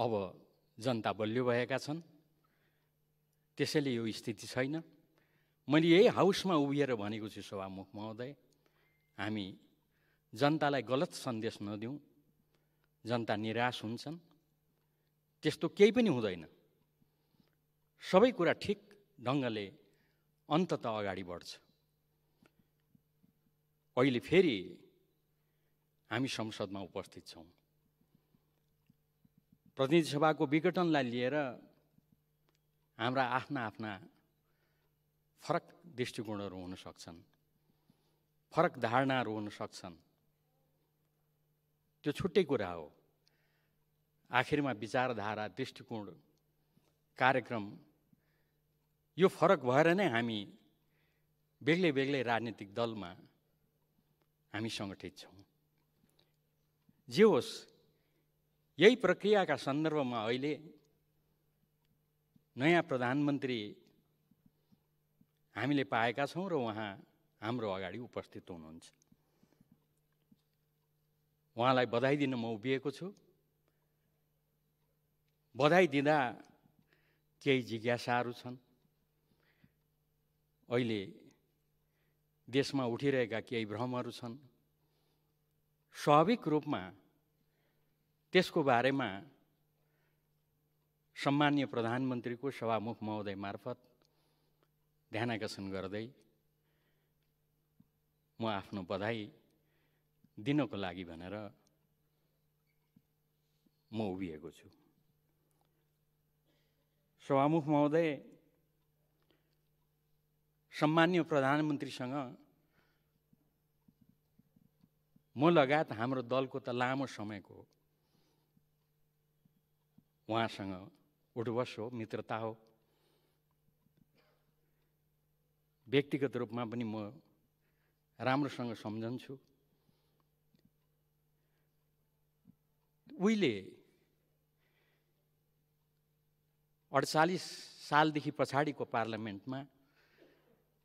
अब जनता बलियो भएका छन्, त्यसैले यो स्थिति छैन। मैले यही हाउसमा उभिएर भनेको छु सभामुख महोदय, हामी जनतालाई गलत सन्देश नदिउँ, जनता निराश हुन्छन्, त्यस्तो केही पनि हुँदैन। सबै कुरा ठिक ढङ्गले अन्ततः अगाडि बढ्छ। अहिले फेरि हामी संसदमा उपस्थित छौँ। प्रतिनिधि सभाको विघटनलाई लिएर हाम्रा आफ्ना आफ्ना फरक दृष्टिकोणहरू हुन सक्छन्, फरक धारणाहरू हुन सक्छन्, त्यो छुट्टै कुरा हो। आखिरमा विचारधारा, दृष्टिकोण, कार्यक्रम यो फरक भएर नै हामी बेग्लै बेग्लै राजनीतिक दलमा हामी सङ्गठित छौँ। जे होस्, यही प्रक्रियाका सन्दर्भमा अहिले नयाँ प्रधानमन्त्री हामीले पाएका छौँ र उहाँ हाम्रो अगाडि उपस्थित हुनुहुन्छ। उहाँलाई बधाई दिन म उभिएको छु। बधाई दिँदा केही जिज्ञासाहरू छन्। अहिले देशमा उठिरहेका केही भ्रमहरू छन्। स्वाभाविक रूपमा त्यसको बारेमा सम्माननीय प्रधानमन्त्रीको सभामुख महोदय मार्फत ध्यानाकर्षण गर्दै म आफ्नो बधाई दिनको लागि भनेर म उभिएको छु। सभामुख महोदय, सम्माननीय प्रधानमन्त्रीसँग म लगायत हाम्रो दलको त लामो समयको उहाँसँग उठबस हो, मित्रता हो। व्यक्तिगत रूपमा पनि म राम्रोसँग सम्झन्छु। उहिले 48 सालदेखि पछाडिको पार्लियामेन्टमा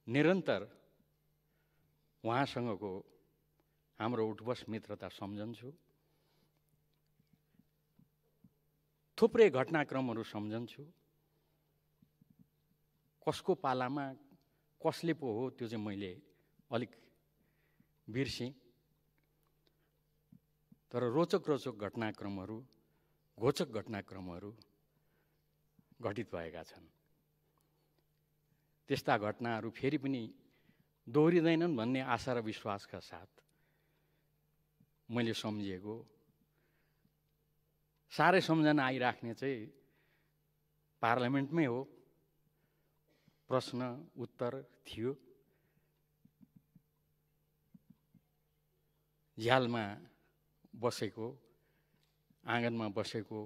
निरन्तर उहाँसँगको हाम्रो उठबस मित्रता सम्झन्छु। थुप्रै घटनाक्रमहरू सम्झन्छु। कसको पालामा कसले पो हो त्यो चाहिँ मैले अलिक बिर्सेँ। तर रोचक घटनाक्रमहरू, घोचक घटनाक्रमहरू घटित भएका छन्। त्यस्ता घटनाहरू फेरि पनि दोहोरिँदैनन् भन्ने आशा र विश्वासका साथ मैले सम्झिएको। साह्रै सम्झना आइराख्ने चाहिँ पार्लियामेन्टमै हो। प्रश्न उत्तर थियो। झ्यालमा बसेको, आँगनमा बसेको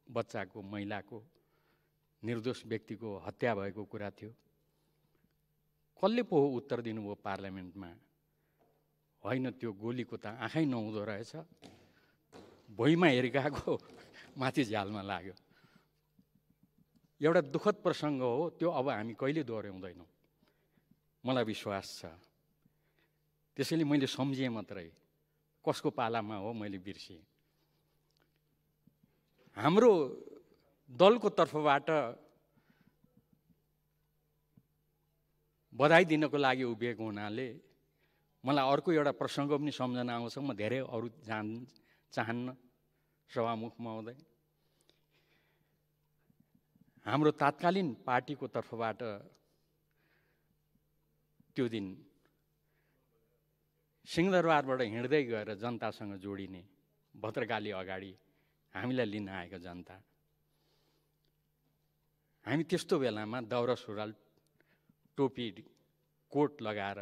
बच्चाको, महिलाको, निर्दोष व्यक्तिको हत्या भएको कुरा थियो। कसले पो हो उत्तर दिनुभयो पार्लियामेन्टमा? होइन, त्यो गोलीको त आँखै नहुँदो रहेछ, भुइँमा हिर्काएको माथि झ्यालमा लाग्यो। एउटा दुःखद प्रसङ्ग हो त्यो। अब हामी कहिले दोहोऱ्याउँदैनौँ, मलाई विश्वास छ। त्यसैले मैले सम्झेँ मात्रै, कसको पालामा हो मैले बिर्सेँ। हाम्रो दलको तर्फबाट बधाई दिनको लागि उभिएको हुनाले मलाई अर्को एउटा प्रसङ्ग पनि सम्झना आउँछ। म धेरै अरू चाहन्न सभामुख महोदय। हाम्रो तात्कालीन पार्टीको तर्फबाट त्यो दिन सिंहदरबारबाट हिँड्दै गएर जनतासँग जोडिने, भद्रकाली अगाडि हामीलाई लिन आएको जनता, हामी त्यस्तो बेलामा दौरा सुरुवाल, टोपी, कोट लगाएर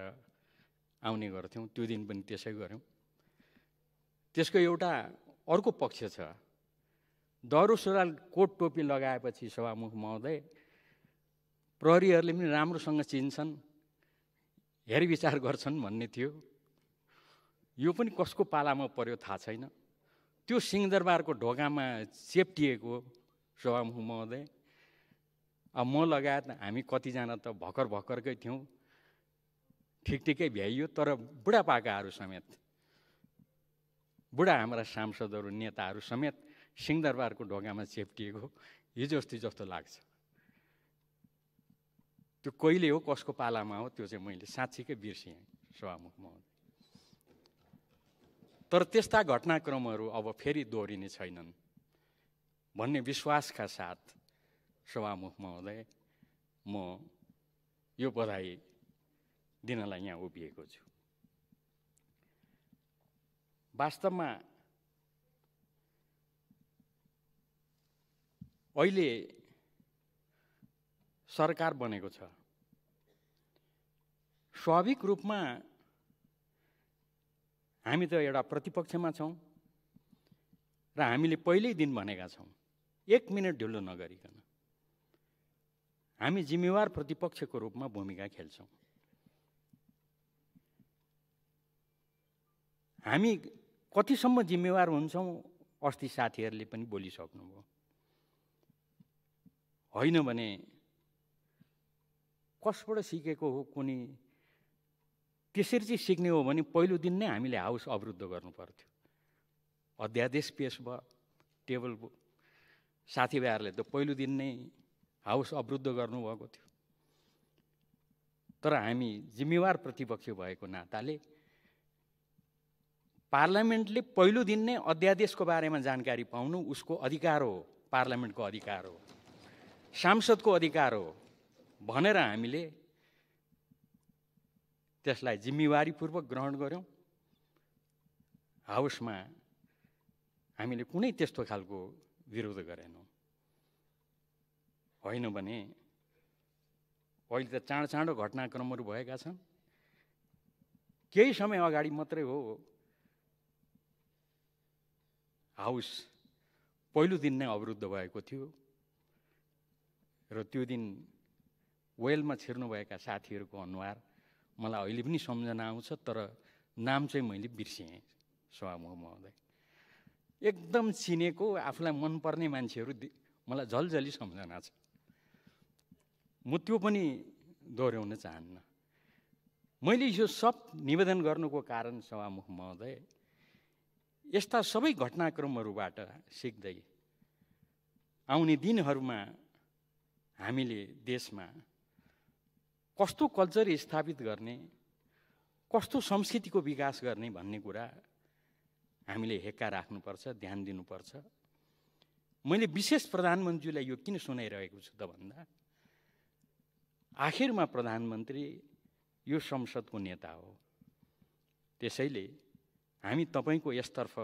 आउने गर्थ्यौँ। त्यो दिन पनि त्यसै गऱ्यौँ। त्यसको एउटा अर्को पक्ष छ। दौरा सुरुवाल, कोट, टोपी लगाएपछि सभामुख महोदय, प्रहरीहरूले पनि राम्रोसँग चिन्छन्, हेरविचार गर्छन् भन्ने थियो। यो पनि कसको पालामा पर्यो थाहा छैन। त्यो सिंहदरबारको ढोकामा चेप्टिएको सभामुख महोदय, अब म लगायत हामी कतिजना त भर्खरकै थियौँ, ठिकै भ्याइयो। तर बुढापाकाहरू समेत, बुढा हाम्रा सांसदहरू, नेताहरू समेत सिंहदरबारको ढोकामा चेप्टिएको हिजो अस्ति जस्तो लाग्छ। त्यो कहिले हो, कसको पालामा हो, त्यो चाहिँ मैले साँच्चीकै बिर्सिएँ सभामुख महोदय। तर त्यस्ता घटनाक्रमहरू अब फेरि दोहोरिने छैनन् भन्ने विश्वासका साथ सभामुख महोदय म यो बधाई दिनलाई यहाँ उभिएको छु। वास्तवमा अहिले सरकार बनेको छ। स्वाभाविक रूपमा हामी त एउटा प्रतिपक्षमा छौँ र हामीले पहिल्यै दिन भनेका छौँ, 1 मिनट ढिलो नगरिकन हामी जिम्मेवार प्रतिपक्षको रूपमा भूमिका खेल्छौँ। हामी कतिसम्म जिम्मेवार हुन्छौँ अस्ति साथीहरूले पनि बोलिसक्नुभयो। होइन भने कसबाट सिकेको हो कुनै, त्यसरी चाहिँ सिक्ने हो भने पहिलो दिन नै हामीले हाउस अवरुद्ध गर्नु पर्थ्यो। अध्यादेश पेश भयो, टेबल साथीभाइहरूले त पहिलो दिन नै हाउस अवरुद्ध गर्नुभएको थियो। तर हामी जिम्मेवार प्रतिपक्ष भएको नाताले पार्लियामेन्टले पहिलो दिन नै अध्यादेशको बारेमा जानकारी पाउनु उसको अधिकार हो, पार्लियामेन्टको अधिकार हो, सांसदको अधिकार हो भनेर हामीले त्यसलाई जिम्मेवारीपूर्वक ग्रहण गर्यौँ। हाउसमा हामीले कुनै त्यस्तो खालको विरोध गरेनौँ। होइन भने अहिले त चाँडो घटनाक्रमहरू भएका छन्। केही समय अगाडि मात्रै हो हाउस पहिलो दिन नै अवरुद्ध भएको थियो र त्यो दिन वेलमा छिर्नुभएका साथीहरूको अनुहार मलाई अहिले पनि सम्झना आउँछ, तर नाम चाहिँ मैले बिर्सिएँ सभामुख महोदय। एकदम चिनेको आफूलाई मनपर्ने मान्छेहरू मलाई झलझली सम्झना छ। म त्यो पनि दोहोऱ्याउन चाहन्न। मैले यो सब निवेदन गर्नुको कारण सभामुख महोदय, यस्ता सबै घटनाक्रमहरूबाट सिक्दै आउने दिनहरूमा हामीले देशमा कस्तो कल्चर स्थापित गर्ने, कस्तो संस्कृतिको विकास गर्ने भन्ने कुरा हामीले हेक्का राख्नुपर्छ, ध्यान दिनुपर्छ। मैले विशेष प्रधानमन्त्रीलाई यो किन सुनाइरहेको छु त भन्दा, आखिरमा प्रधानमन्त्री यो संसदको नेता हो। त्यसैले हामी तपाईको यसतर्फ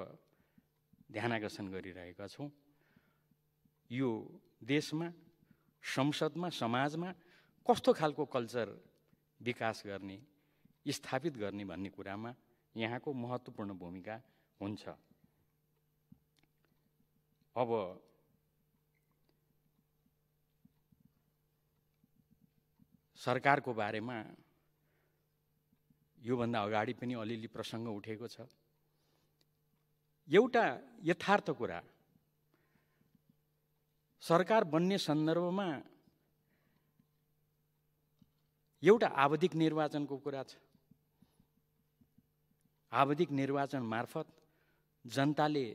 ध्यानाकर्षण गरिरहेका छौँ। यो देशमा, संसदमा, समाजमा कस्तो खालको कल्चर विकास गर्ने, स्थापित गर्ने भन्ने कुरामा यहाँको महत्त्वपूर्ण भूमिका हुन्छ। अब सरकारको बारेमा योभन्दा अगाडि पनि अलिअलि प्रसङ्ग उठेको छ। एउटा यथार्थ कुरा, सरकार बन्ने सन्दर्भमा एउटा आवधिक निर्वाचनको कुरा छ। आवधिक निर्वाचन मार्फत जनताले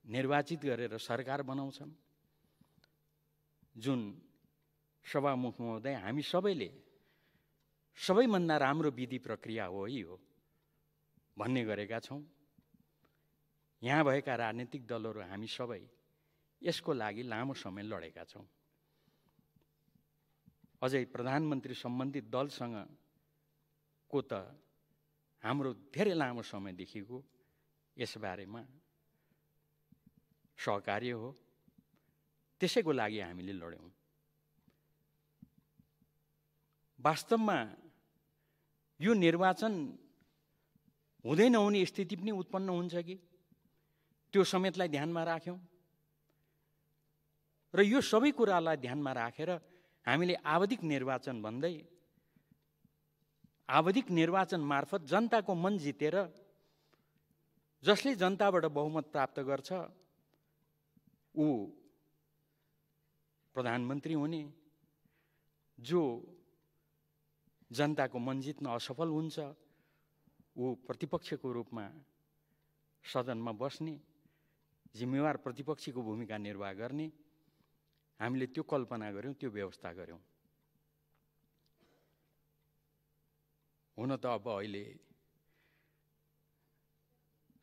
निर्वाचित गरेर सरकार बनाउँछन्, जुन सभामुख महोदय हामी सबैले सबैभन्दा राम्रो विधि प्रक्रिया हो यही हो भन्ने गरेका छौँ। यहाँ भएका राजनीतिक दलहरू हामी सबै यसको लागि लामो समय लडेका छौँ। अझै प्रधानमन्त्री सम्बन्धित दलसँग को त हाम्रो धेरै लामो समयदेखिको यसबारेमा सहकार्य हो। त्यसैको लागि हामीले लड्यौँ। वास्तवमा यो निर्वाचन हुँदै नहुने स्थिति पनि उत्पन्न हुन्छ कि त्यो समेतलाई ध्यानमा राख्यौँ र यो सबै कुरालाई ध्यानमा राखेर हामीले आवधिक निर्वाचन भन्दै आवधिक निर्वाचन मार्फत जनताको मन जितेर जसले जनताबाट बहुमत प्राप्त गर्छ ऊ प्रधानमन्त्री हुने, जो जनताको मन जित्न असफल हुन्छ ऊ प्रतिपक्षको रूपमा सदनमा बस्ने जिम्मेवार प्रतिपक्षीको भूमिका निर्वाह गर्ने हामीले त्यो कल्पना गर्यौं, त्यो व्यवस्था गर्यौं। हुन त अब अहिले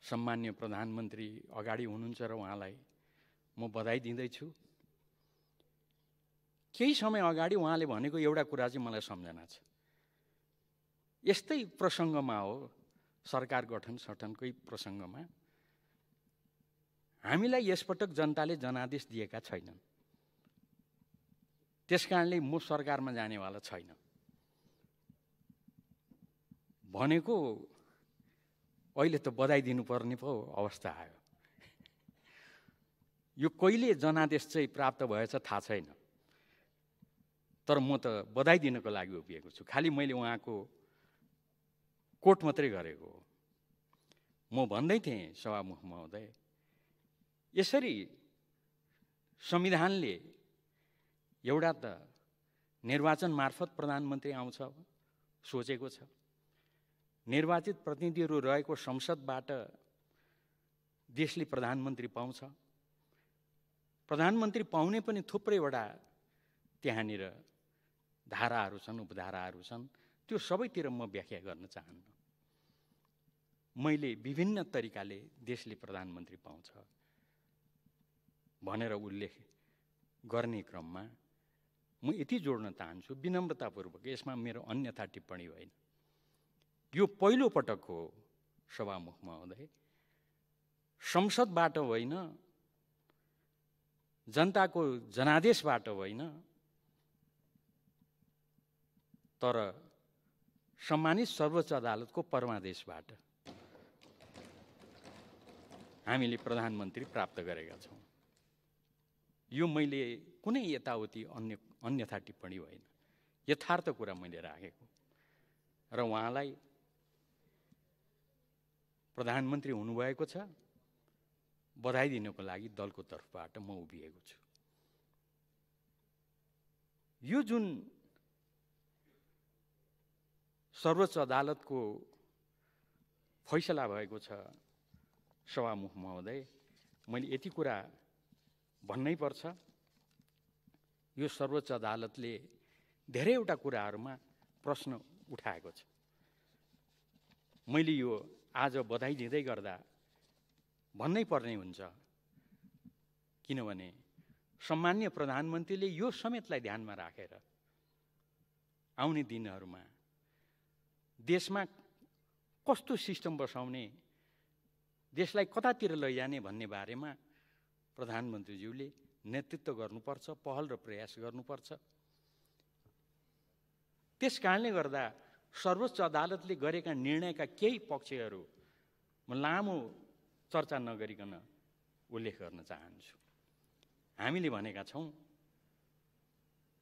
सम्मान्य प्रधानमन्त्री अगाडि हुनुहुन्छ र उहाँलाई म बधाई दिँदैछु। केही समय अगाडि उहाँले भनेको एउटा कुरा चाहिँ मलाई सम्झना छ। यस्तै प्रसङ्गमा हो, सरकार गठन सठनकै प्रसङ्गमा हामीलाई यसपटक जनताले जनादेश दिएका छैनन्, त्यसकारणले म सरकारमा जानेवाला छैन भनेको अहिले त बधाई दिनुपर्ने पो अवस्था आयो। यो कहिले जनादेश चाहिँ प्राप्त भएछ थाहा छैन, तर म त बधाई दिनको लागि उभिएको छु। खालि मैले उहाँको कोट मात्रै गरेको हो। म भन्दै थिएँ सभामुख महोदय, यसरी संविधानले एउटा त निर्वाचन मार्फत प्रधानमन्त्री आउँछ सोचेको छ, निर्वाचित प्रतिनिधिहरू रहेको संसदबाट देशले प्रधानमन्त्री पाउँछ, प्रधानमन्त्री पाउने पनि थुप्रैवटा त्यहाँनिर धाराहरू छन्, उपधाराहरू छन्, त्यो सबैतिर म व्याख्या गर्न चाहन्न। मैले विभिन्न तरिकाले देशले प्रधानमन्त्री पाउँछ भनेर उल्लेख गर्ने क्रममा म यति जोड्न चाहन्छु विनम्रतापूर्वक, यसमा मेरो अन्यथा टिप्पणी होइन। यो पहिलो पटक हो सभामुख महोदय, संसदबाट होइन, जनताको जनादेशबाट होइन, तर सम्मानित सर्वोच्च अदालतको परमादेशबाट हामीले प्रधानमन्त्री प्राप्त गरेका छौँ। यो मैले कुनै यताउति अन्यथा टिप्पणी होइन, यथार्थ कुरा मैले राखेको र उहाँलाई प्रधानमन्त्री हुनुभएको छ, बधाई दिनको लागि दलको तर्फबाट म उभिएको छु। यो जुन सर्वोच्च अदालतको फैसला भएको छ सभामुख महोदय, मैले यति कुरा भन्नै पर्छ, यो सर्वोच्च अदालतले धेरैवटा कुराहरूमा प्रश्न उठाएको छ। मैले यो आज बधाई दिँदै गर्दा भन्नै पर्ने हुन्छ, किनभने सम्मान्य प्रधानमन्त्रीले यो समेतलाई ध्यानमा राखेर आउने दिनहरूमा देशमा कस्तो सिस्टम बसाउने, देशलाई कतातिर लैजाने भन्ने बारेमा प्रधानमन्त्रीज्यूले नेतृत्व गर्नुपर्छ, पहल र प्रयास गर्नुपर्छ। त्यस कारणले गर्दा सर्वोच्च अदालतले गरेका निर्णयका केही पक्षहरू म लामो चर्चा नगरिकन उल्लेख गर्न चाहन्छु। हामीले भनेका छौँ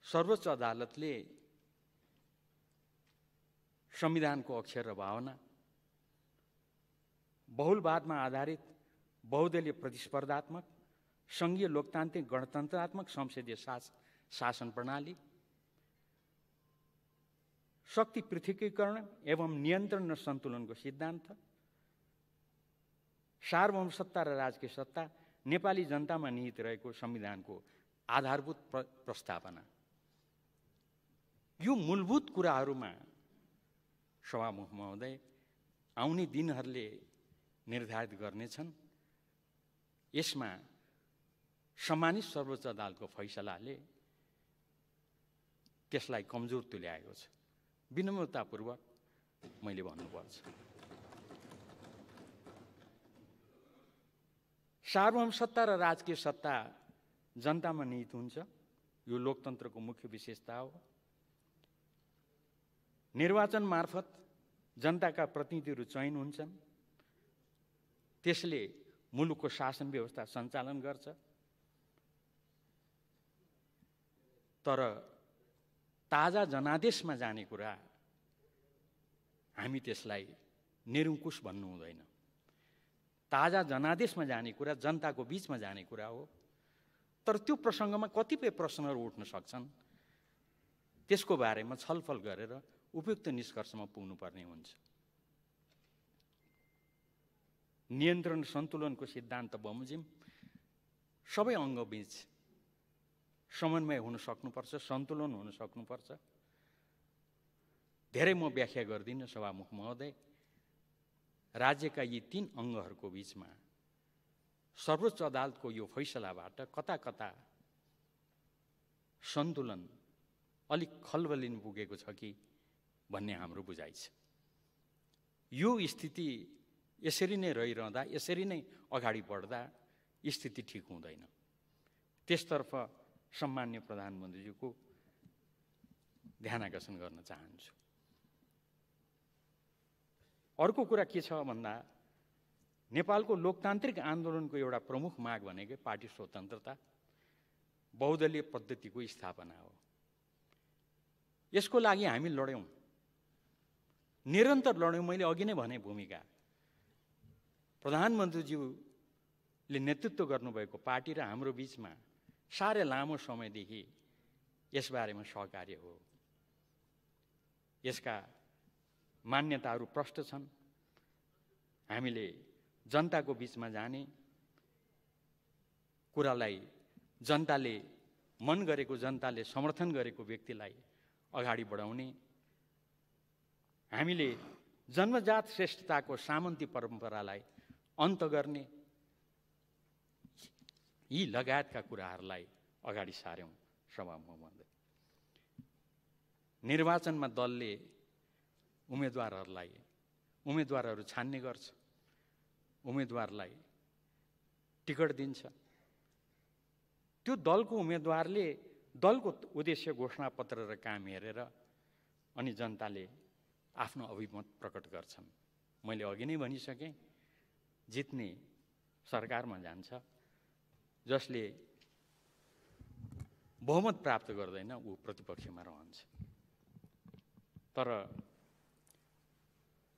सर्वोच्च अदालतले संविधानको अक्षर र भावना, बहुलवादमा आधारित बहुदलीय प्रतिस्पर्धात्मक संघीय लोकतान्त्रिक गणतन्त्रात्मक संसदीय शासन प्रणाली, शक्ति पृथकीकरण एवं नियन्त्रण र सन्तुलनको सिद्धान्त, सार्वभौम सत्ता र राजकीय सत्ता, नेपाली जनतामा निहित रहेको संविधानको आधारभूत प्रस्तावना, यो मूलभूत कुराहरूमा सभामुख महोदय आउने दिनहरूले निर्धारित गर्नेछन्। यसमा सम्मानित सर्वोच्च अदालतको फैसलाले त्यसलाई कमजोर तुल्याएको छ, विनम्रतापूर्वक मैले भन्नुपर्छ। सार्वभौम सत्ता र राजकीय सत्ता जनतामा निहित हुन्छ, यो लोकतन्त्रको मुख्य विशेषता हो। निर्वाचन मार्फत जनताका प्रतिनिधिहरू चयन हुन्छन्, त्यसले मुलुकको शासन व्यवस्था सञ्चालन गर्छ। तर ताजा जनादेशमा जाने कुरा हामी त्यसलाई निरङ्कुश भन्नु हुँदैन। ताजा जनादेशमा जाने कुरा जनताको बीचमा जाने कुरा हो, तर त्यो प्रसङ्गमा कतिपय प्रश्नहरू उठ्न सक्छन्, त्यसको बारेमा छलफल गरेर उपयुक्त निष्कर्षमा पुग्नुपर्ने हुन्छ। नियन्त्रण सन्तुलनको सिद्धान्त बमोजिम सबै अङ्गबीच समन्वय हुन सक्नुपर्छ, सन्तुलन हुन सक्नुपर्छ। धेरै म व्याख्या गर्दिनँ सभामुख महोदय। राज्यका यी 3 अङ्गहरूको बीचमा सर्वोच्च अदालतको यो फैसलाबाट कता कता सन्तुलन अलिक खलबलिन पुगेको छ कि भन्ने हाम्रो बुझाइ छ। यो स्थिति यसरी नै रहिरहँदा, यसरी नै अगाडि बढ्दा स्थिति ठिक हुँदैन। त्यसतर्फ सम्माननीय प्रधानमन्त्रीज्यूको ध्यान आकर्षण गर्न चाहन्छु। अर्को कुरा के छ भन्दा, नेपालको लोकतान्त्रिक आन्दोलनको एउटा प्रमुख माग भनेकै पार्टी स्वतन्त्रता, बहुदलीय पद्धतिको स्थापना हो। यसको लागि हामी लड्यौँ, निरन्तर लड्यौँ। मैले अघि नै भने भूमिका प्रधानमन्त्रीज्यूले नेतृत्व गर्नुभएको पार्टी र हाम्रो बीचमा साह्रै लामो समयदेखि यसबारेमा सहकार्य हो। यसका मान्यताहरू प्रष्ट छन्। हामीले जनताको बीचमा जाने, कुरालाई जनताले मन गरेको, जनताले समर्थन गरेको व्यक्तिलाई अगाडि बढाउने, हामीले जन्मजात श्रेष्ठताको सामन्ती परम्परालाई अन्त गर्ने, यी लगायतका कुराहरूलाई अगाडि सार्यौँ। सभामुख महोदय, निर्वाचनमा दलले उम्मेदवारहरू छान्ने गर्छ, उम्मेदवारलाई टिकट दिन्छ। त्यो दलको उम्मेदवारले दलको उद्देश्य, घोषणापत्र र काम हेरेर अनि जनताले आफ्नो अभिमत प्रकट गर्छन्। मैले अघि नै भनिसकेँ, जित्ने सरकारमा जान्छ, जसले बहुमत प्राप्त गर्दैन ऊ प्रतिपक्षमा रहन्छ। तर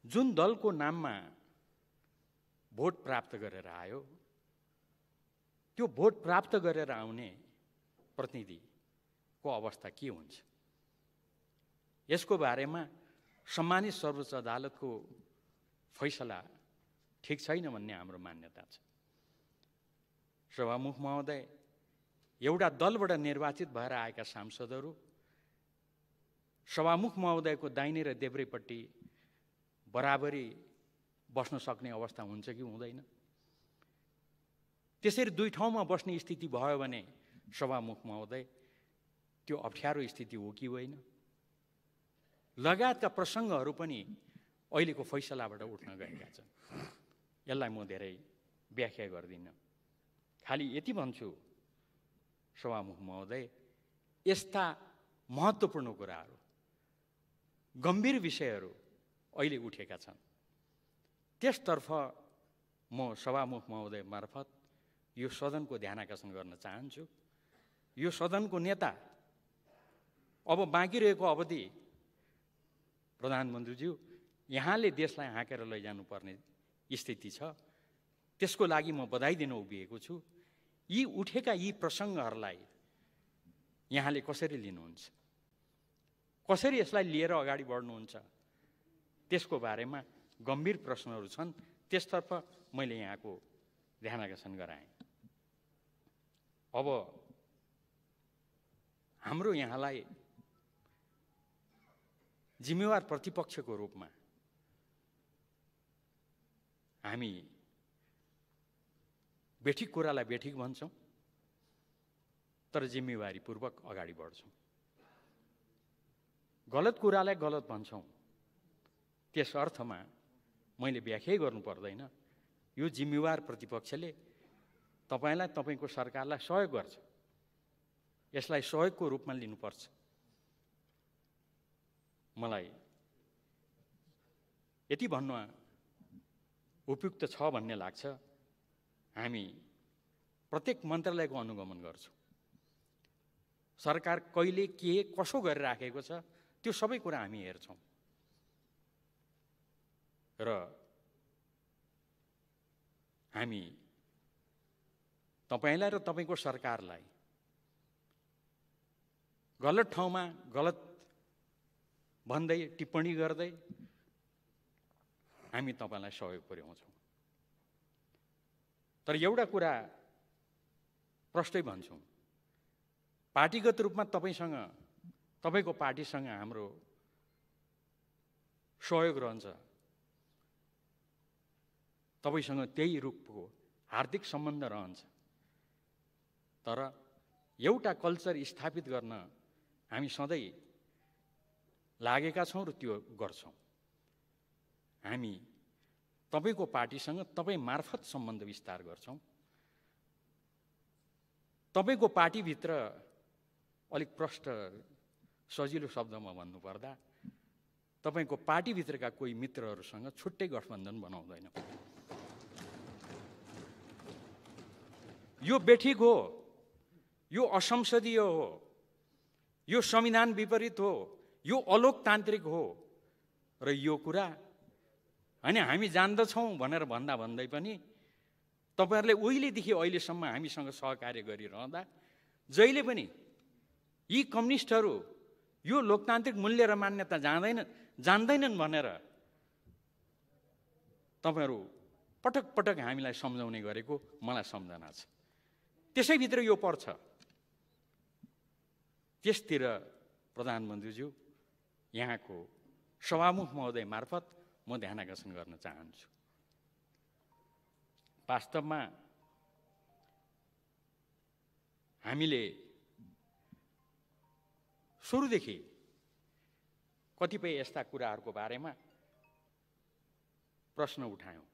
जुन दलको नाममा भोट प्राप्त गरेर आयो, त्यो भोट प्राप्त गरेर आउने प्रतिनिधिको अवस्था के हुन्छ, यसको बारेमा सम्मानित सर्वोच्च अदालतको फैसला ठिक छैन भन्ने हाम्रो मान्यता छ। सभामुख महोदय, एउटा दलबाट निर्वाचित भएर आएका सांसदहरू सभामुख महोदयको दाहिने र देब्रेपट्टि बराबरी बस्न सक्ने अवस्था हुन्छ कि हुँदैन? त्यसरी दुई ठाउँमा बस्ने स्थिति भयो भने सभामुख महोदय, त्यो अप्ठ्यारो स्थिति हो कि होइन? लगायतका प्रसङ्गहरू पनि अहिलेको फैसलाबाट उठ्न गएका छन्। यसलाई म धेरै व्याख्या गर्दिनँ, खालि यति भन्छु सभामुख महोदय, यस्ता महत्त्वपूर्ण कुराहरू, गम्भीर विषयहरू अहिले उठेका छन्। त्यसतर्फ म सभामुख महोदय मार्फत यो सदनको ध्यान आकर्षण गर्न चाहन्छु। यो सदनको नेता अब बाँकी रहेको अवधि, प्रधानमन्त्रीज्यू, यहाँले देशलाई हाँकेर लैजानुपर्ने स्थिति छ। त्यसको लागि म बधाई दिन उभिएको छु। यी उठेका यी प्रसङ्गहरूलाई यहाँले कसरी लिनुहुन्छ, कसरी यसलाई लिएर अगाडि बढ्नुहुन्छ, त्यसको बारेमा गम्भीर प्रश्नहरू छन्। त्यसतर्फ मैले यहाँको ध्यान आकर्षण गराएँ। अब हाम्रो यहाँलाई जिम्मेवार प्रतिपक्षको रूपमा हामी बेठिक कुरालाई बेठिक भन्छौँ, तर जिम्मेवारीपूर्वक अगाडि बढ्छौँ। गलत कुरालाई गलत भन्छौँ, त्यस अर्थमा मैले व्याख्या गर्नु पर्दैन। यो जिम्मेवार प्रतिपक्षले तपाईँलाई, तपाईँको सरकारलाई सहयोग गर्छ, यसलाई सहयोगको रूपमा लिनुपर्छ। मलाई यति भन्नु उपयुक्त छ भन्ने लाग्छ। हामी प्रत्येक मन्त्रालयको अनुगमन गर्छौँ। सरकार कहिले के कसो गरिराखेको छ त्यो सबै कुरा हामी हेर्छौँ र हामी तपाईँलाई र तपाईँको सरकारलाई गलत ठाउँमा गलत भन्दै, टिप्पणी गर्दै हामी तपाईँलाई सहयोग पुर्याउँछौँ। तर एउटा कुरा प्रष्टै भन्छौँ, पार्टीगत रूपमा तपाईँको पार्टीसँग हाम्रो सहयोग रहन्छ, तपाईँसँग त्यही रूपको हार्दिक सम्बन्ध रहन्छ। तर एउटा कल्चर स्थापित गर्न हामी सधैँ लागेका छौँ र त्यो गर्छौँ। हामी तपाईँको पार्टीसँग तपाईँ मार्फत सम्बन्ध विस्तार गर्छौँ। तपाईँको पार्टीभित्र अलिक प्रष्ट सजिलो शब्दमा भन्नुपर्दा तपाईँको पार्टीभित्रका कोही मित्रहरूसँग छुट्टै गठबन्धन बनाउँदैन। यो बेठिक हो, यो असंसदीय हो, यो संविधान विपरीत हो, यो अलोकतान्त्रिक हो र यो कुरा होइन हामी जान्दछौँ भनेर भन्दा भन्दै पनि तपाईँहरूले उहिलेदेखि अहिलेसम्म हामीसँग सहकार्य गरिरहँदा जहिले पनि यी कम्युनिस्टहरू यो लोकतान्त्रिक मूल्य र मान्यता जान्दैनन् भनेर तपाईँहरू पटक पटक हामीलाई सम्झाउने गरेको मलाई सम्झना छ। त्यसैभित्र यो पर्छ। त्यसतिर प्रधानमन्त्रीज्यू यहाँको सभामुख महोदय मार्फत म ध्यानाकर्षण गर्न चाहन्छु। वास्तवमा हामीले सुरुदेखि कतिपय यस्ता कुराहरूको बारेमा प्रश्न उठायौँ।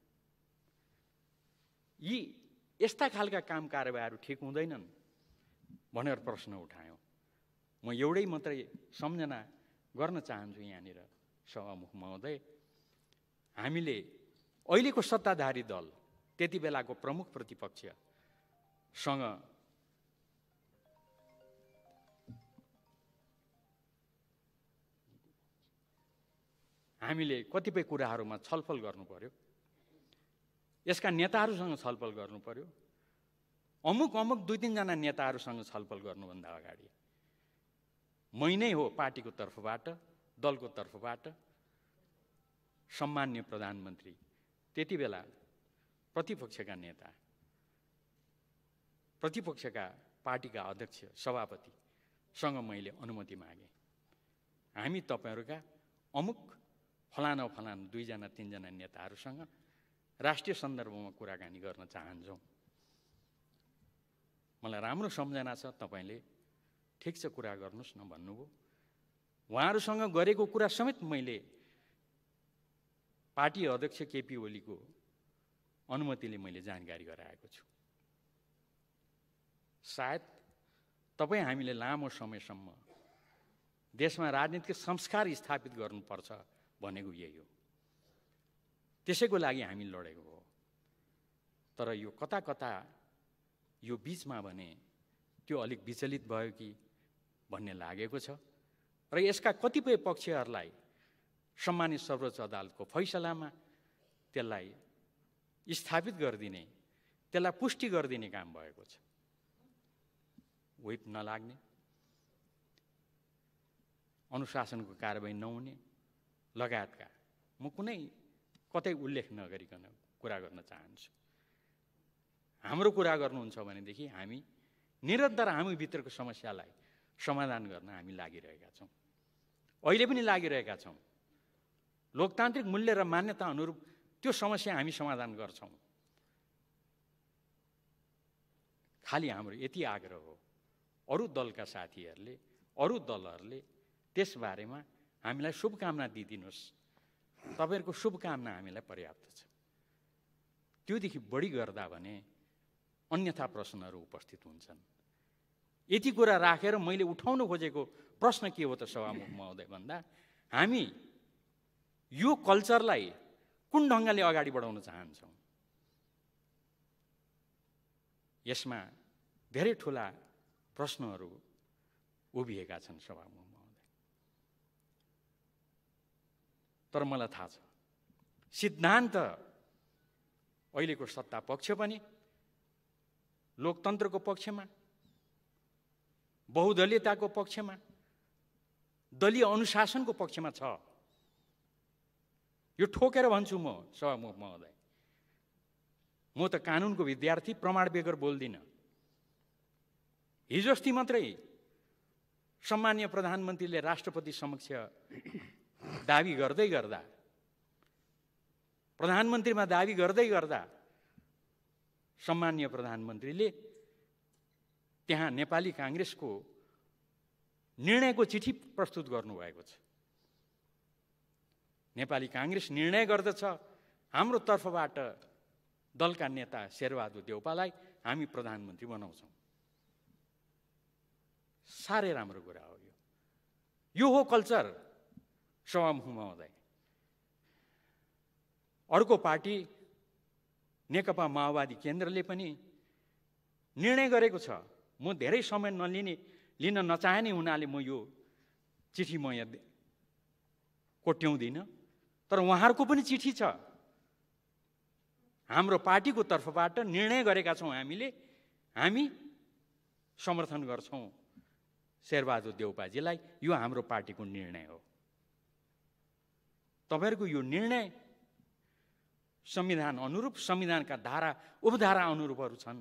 यी यस्ता खालका काम कारबाहीहरू ठिक हुँदैनन् भनेर प्रश्न उठायौँ। म एउटै मात्रै सम्झना गर्न चाहन्छु यहाँनिर सभामुख महोदय, हामीले अहिलेको सत्ताधारी दल त्यति बेलाको प्रमुख प्रतिपक्षसँग हामीले कतिपय कुराहरूमा छलफल गर्नु पर्यो। यसका नेताहरूसँग छलफल गर्नु पर्यो। अमुक 2-3 जना नेताहरूसँग छलफल गर्नुभन्दा अगाडि मै नै हो पार्टीको तर्फबाट, दलको तर्फबाट सम्मान्य प्रधानमन्त्री, त्यति बेला प्रतिपक्षका नेता, प्रतिपक्षका पार्टीका अध्यक्ष सभापतिसँग मैले अनुमति मागेँ। हामी तपाईँहरूका अमुक फलाना 2-3 जना नेताहरूसँग राष्ट्रिय सन्दर्भमा कुराकानी गर्न चाहन्छौँ। मलाई राम्रो सम्झना छ, तपाईँले ठिक छ कुरा गर्नुहोस् न भन्नुभयो। उहाँहरूसँग गरेको कुरा समेत मैले पार्टी अध्यक्ष केपी ओलीको अनुमतिले मैले जानकारी गराएको छु। सायद तपाईँ हामीले लामो समयसम्म देशमा राजनीतिक संस्कार स्थापित गर्नुपर्छ भनेको यही हो। त्यसैको लागि हामी लडेको हो। तर यो कता कता यो बीचमा भने त्यो अलिक विचलित भयो कि भन्ने लागेको छ र यसका कतिपय पक्षहरूलाई सम्मानित सर्वोच्च अदालतको फैसलामा त्यसलाई स्थापित गरिदिने, त्यसलाई पुष्टि गरिदिने काम भएको छ। व्हिप नलाग्ने, अनुशासनको कारबाही नहुने लगायतका म कुनै कतै उल्लेख नगरिकन कुरा गर्न चाहन्छु। हाम्रो कुरा गर्नुहुन्छ भनेदेखि हामी निरन्तर हामी भित्रको समस्यालाई समाधान गर्न हामी लागिरहेका छौँ, अहिले पनि लागिरहेका छौँ। लोकतान्त्रिक मूल्य र मान्यता अनुरूप त्यो समस्या हामी समाधान गर्छौँ। खालि हाम्रो यति आग्रह हो, अरू दलका साथीहरूले, अरू दलहरूले त्यसबारेमा हामीलाई शुभकामना दिइदिनुहोस्। तपाईँहरूको शुभकामना हामीलाई पर्याप्त छ। त्योदेखि बढी गर्दा भने अन्यथा प्रश्नहरू उपस्थित हुन्छन्। यति कुरा राखेर मैले उठाउन खोजेको प्रश्न के हो त सभामुख महोदय भन्दा, हामी यो कल्चरलाई कुन ढङ्गले अगाडि बढाउन चाहन्छौँ। यसमा धेरै ठुला प्रश्नहरू उभिएका छन् सभामुख महोदय। तर मलाई थाहा छ सिद्धान्त अहिलेको सत्ता पक्ष पनि लोकतन्त्रको पक्षमा, बहुदलीयताको पक्षमा, दलीय अनुशासनको पक्षमा छ। यो ठोकेर भन्छु म सभामुख महोदय। म त कानुनको विद्यार्थी, प्रमाण बेगर बोल्दिनँ। हिजो अस्ति मात्रै सम्माननीय प्रधानमन्त्रीले राष्ट्रपति समक्ष दाबी गर्दै गर्दा, प्रधानमन्त्रीमा दाबी गर्दै गर्दा सम्माननीय प्रधानमन्त्रीले त्यहाँ नेपाली काङ्ग्रेसको निर्णयको चिठी प्रस्तुत गर्नुभएको छ। नेपाली काङ्ग्रेस निर्णय गर्दछ हाम्रो तर्फबाट दलका नेता शेरबहादुर देउपालाई हामी प्रधानमन्त्री बनाउँछौँ। साह्रै राम्रो कुरा हो यो हो कल्चर सभामुख महोदय। अर्को पार्टी नेकपा माओवादी केन्द्रले पनि निर्णय गरेको छ। म धेरै समय लिन नचाहने हुनाले म यो चिठी म यहाँ कोट्याउँदिनँ, तर उहाँहरूको पनि चिठी छ। हाम्रो पार्टीको तर्फबाट निर्णय गरेका छौँ हामी समर्थन गर्छौँ शेरबहादुर देउपाजीलाई। यो हाम्रो पार्टीको निर्णय हो। तपाईहरुको यो निर्णय संविधान अनुरूप, संविधानका धारा उपधारा अनुरूपहरू छन्।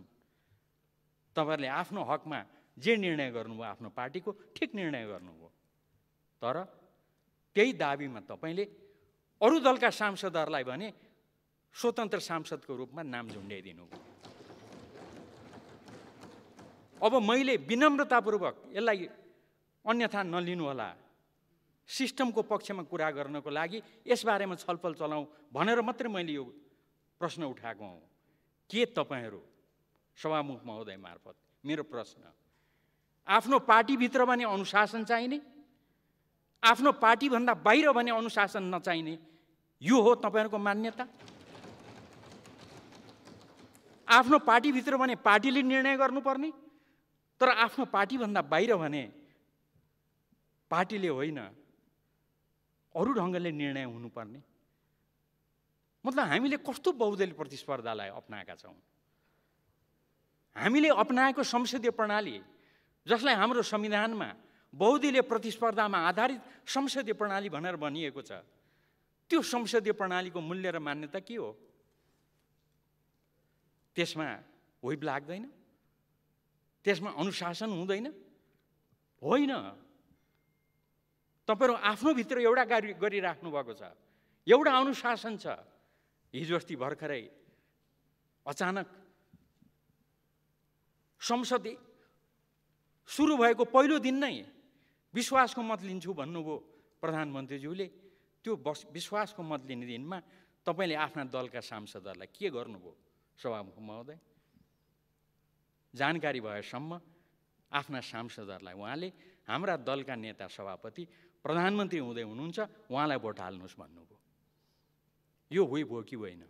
तपाईहरुले आफ्नो हकमा जे निर्णय गर्नुभयो आफ्नो पार्टीको ठिक निर्णय गर्नुभयो, तर त्यही दाबीमा तपाईले अरु दलका सांसदहरूलाई भने स्वतन्त्र सांसदको रूपमा नाम झुन्ड्याइदिनु। अब मैले विनम्रतापूर्वक यसलाई अन्यथा नलिनु होला, सिस्टमको पक्षमा कुरा गर्नको लागि यसबारेमा छलफल चलाऊ भनेर मात्रै मैले यो प्रश्न उठाएको हुँ। के तपाईहरु सभामुख महोदय मार्फत मेरो प्रश्न, आफ्नो पार्टीभित्र भने अनुशासन चाहिने, आफ्नो पार्टी भन्दा बाहिर भने अनुशासन नचाहिने, यो हो तपाईहरुको मान्यता? आफ्नो पार्टीभित्र भने पार्टीले निर्णय गर्नुपर्ने, तर आफ्नो पार्टी भन्दा बाहिर भने पार्टीले होइन अरु ढंगले निर्णय हुनुपर्ने। मतलब हामीले कस्तो बहुदलीय प्रतिस्पर्धालाई अपनाएका छौं? हामीले अपनाएको संसदीय प्रणाली, जसलाई हाम्रो संविधानमा बहुदलीय प्रतिस्पर्धामा आधारित संसदीय प्रणाली भनेर भनिएको छ, त्यो संसदीय प्रणालीको मूल्य र मान्यता के हो? त्यसमा व्हिप लाग्दैन? त्यसमा अनुशासन हुँदैन? होइन। तपाईहरु आफ्नो भित्र एउटा गरिराख्नु भएको छ, एउटा अनुशासन छ। हिजो अस्ति भर्खरै अचानक संसद सुरु भएको पहिलो दिन नै विश्वासको मत लिन्छु भन्नुभयो प्रधानमन्त्रीज्यूले। त्यो विश्वासको मत लिने दिनमा तपाईले आफ्ना दलका सांसदहरूलाई के गर्नुभयो सभामुख महोदय? जानकारी भएसम्म आफ्ना सांसदहरूलाई उहाँले हाम्रा दलका नेता सभापति प्रधानमन्त्री हुँदै हुनुहुन्छ, उहाँलाई भोट हाल्नुहोस् भन्नुभयो। यो व्हिप हो कि होइन?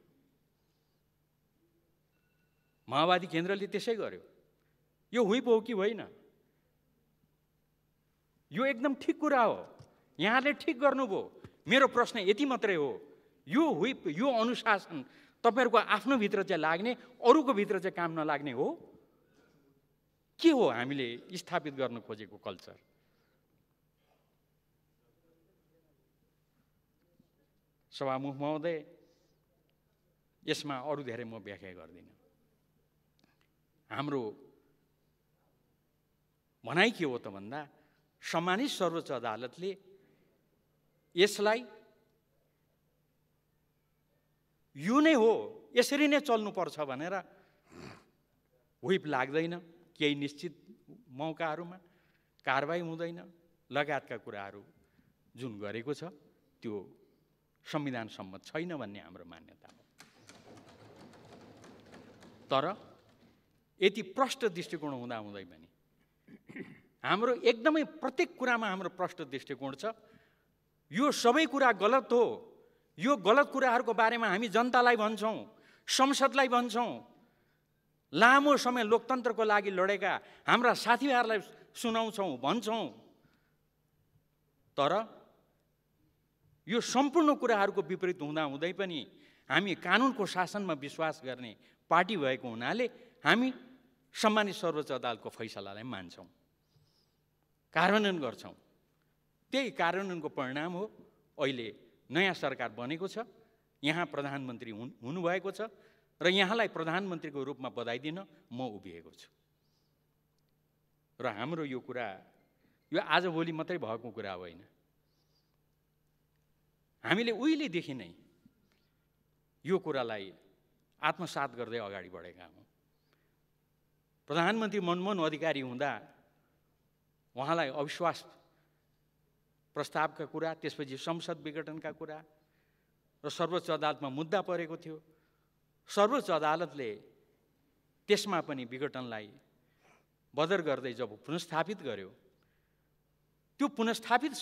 माओवादी केन्द्रले त्यसै गर्यो। यो व्हिप हो कि होइन? यो एकदम ठिक कुरा हो, यहाँले ठिक गर्नुभयो। मेरो प्रश्न यति मात्रै हो, यो व्हिप, यो अनुशासन तपाईहरुको आफ्नो भित्र चाहिँ लाग्ने, अरूको भित्र चाहिँ काम नलाग्ने हो? के हो हामीले स्थापित गर्न खोजेको कल्चर? सभामुख महोदय, यसमा अरु धेरै म व्याख्या गर्दिन। हाम्रो भनाइ के हो त भन्दा, सम्मानित सर्वोच्च अदालतले यसलाई यो नै हो, यसरी नै चल्नुपर्छ भनेर व्हिप लाग्दैन, केही निश्चित मौकाहरूमा कारबाही हुँदैन लगायतका कुराहरू जुन गरेको छ त्यो संविधान सम्मत छैन भन्ने हाम्रो मान्यता हो। तर यति प्रष्ट दृष्टिकोण हुँदा हुँदै पनि हाम्रो एकदमै प्रत्येक कुरामा हाम्रो प्रष्ट दृष्टिकोण छ। यो सबै कुरा गलत हो। यो गलत कुराहरूको बारेमा हामी जनतालाई भन्छौं, संसदलाई भन्छौं, लामो समय लोकतन्त्रको लागि लडेका हाम्रा साथीभाइहरूलाई सुनाउँछौं, भन्छौं। तर यो सम्पूर्ण कुराहरूको विपरीत हुँदा हुँदै पनि हामी कानुनको शासनमा विश्वास गर्ने पार्टी भएको हुनाले हामी सम्मानित सर्वोच्च अदालतको फैसलालाई मान्छौं, कार्यान्वयन गर्छौं। त्यही कार्यान्वयनको परिणाम हो अहिले नयाँ सरकार बनेको छ, यहाँ प्रधानमन्त्री हुनुभएको छ र यहाँलाई प्रधानमन्त्रीको रूपमा बधाई दिन म उभिएको छु। र हाम्रो यो कुरा यो आजभोलि मात्रै भएको कुरा होइन। हामीले उहिलेदेखि नै यो कुरालाई आत्मसात गर्दै अगाडि बढेका हौँ। प्रधानमन्त्री मनमोहन अधिकारी हुँदा उहाँलाई अविश्वास प्रस्तावका कुरा, त्यसपछि संसद विघटनका कुरा र सर्वोच्च अदालतमा मुद्दा परेको थियो। सर्वोच्च अदालतले त्यसमा पनि विघटनलाई बदर गर्दै जब पुनर्स्थापित गर्यो, त्यो पुनर्स्थापित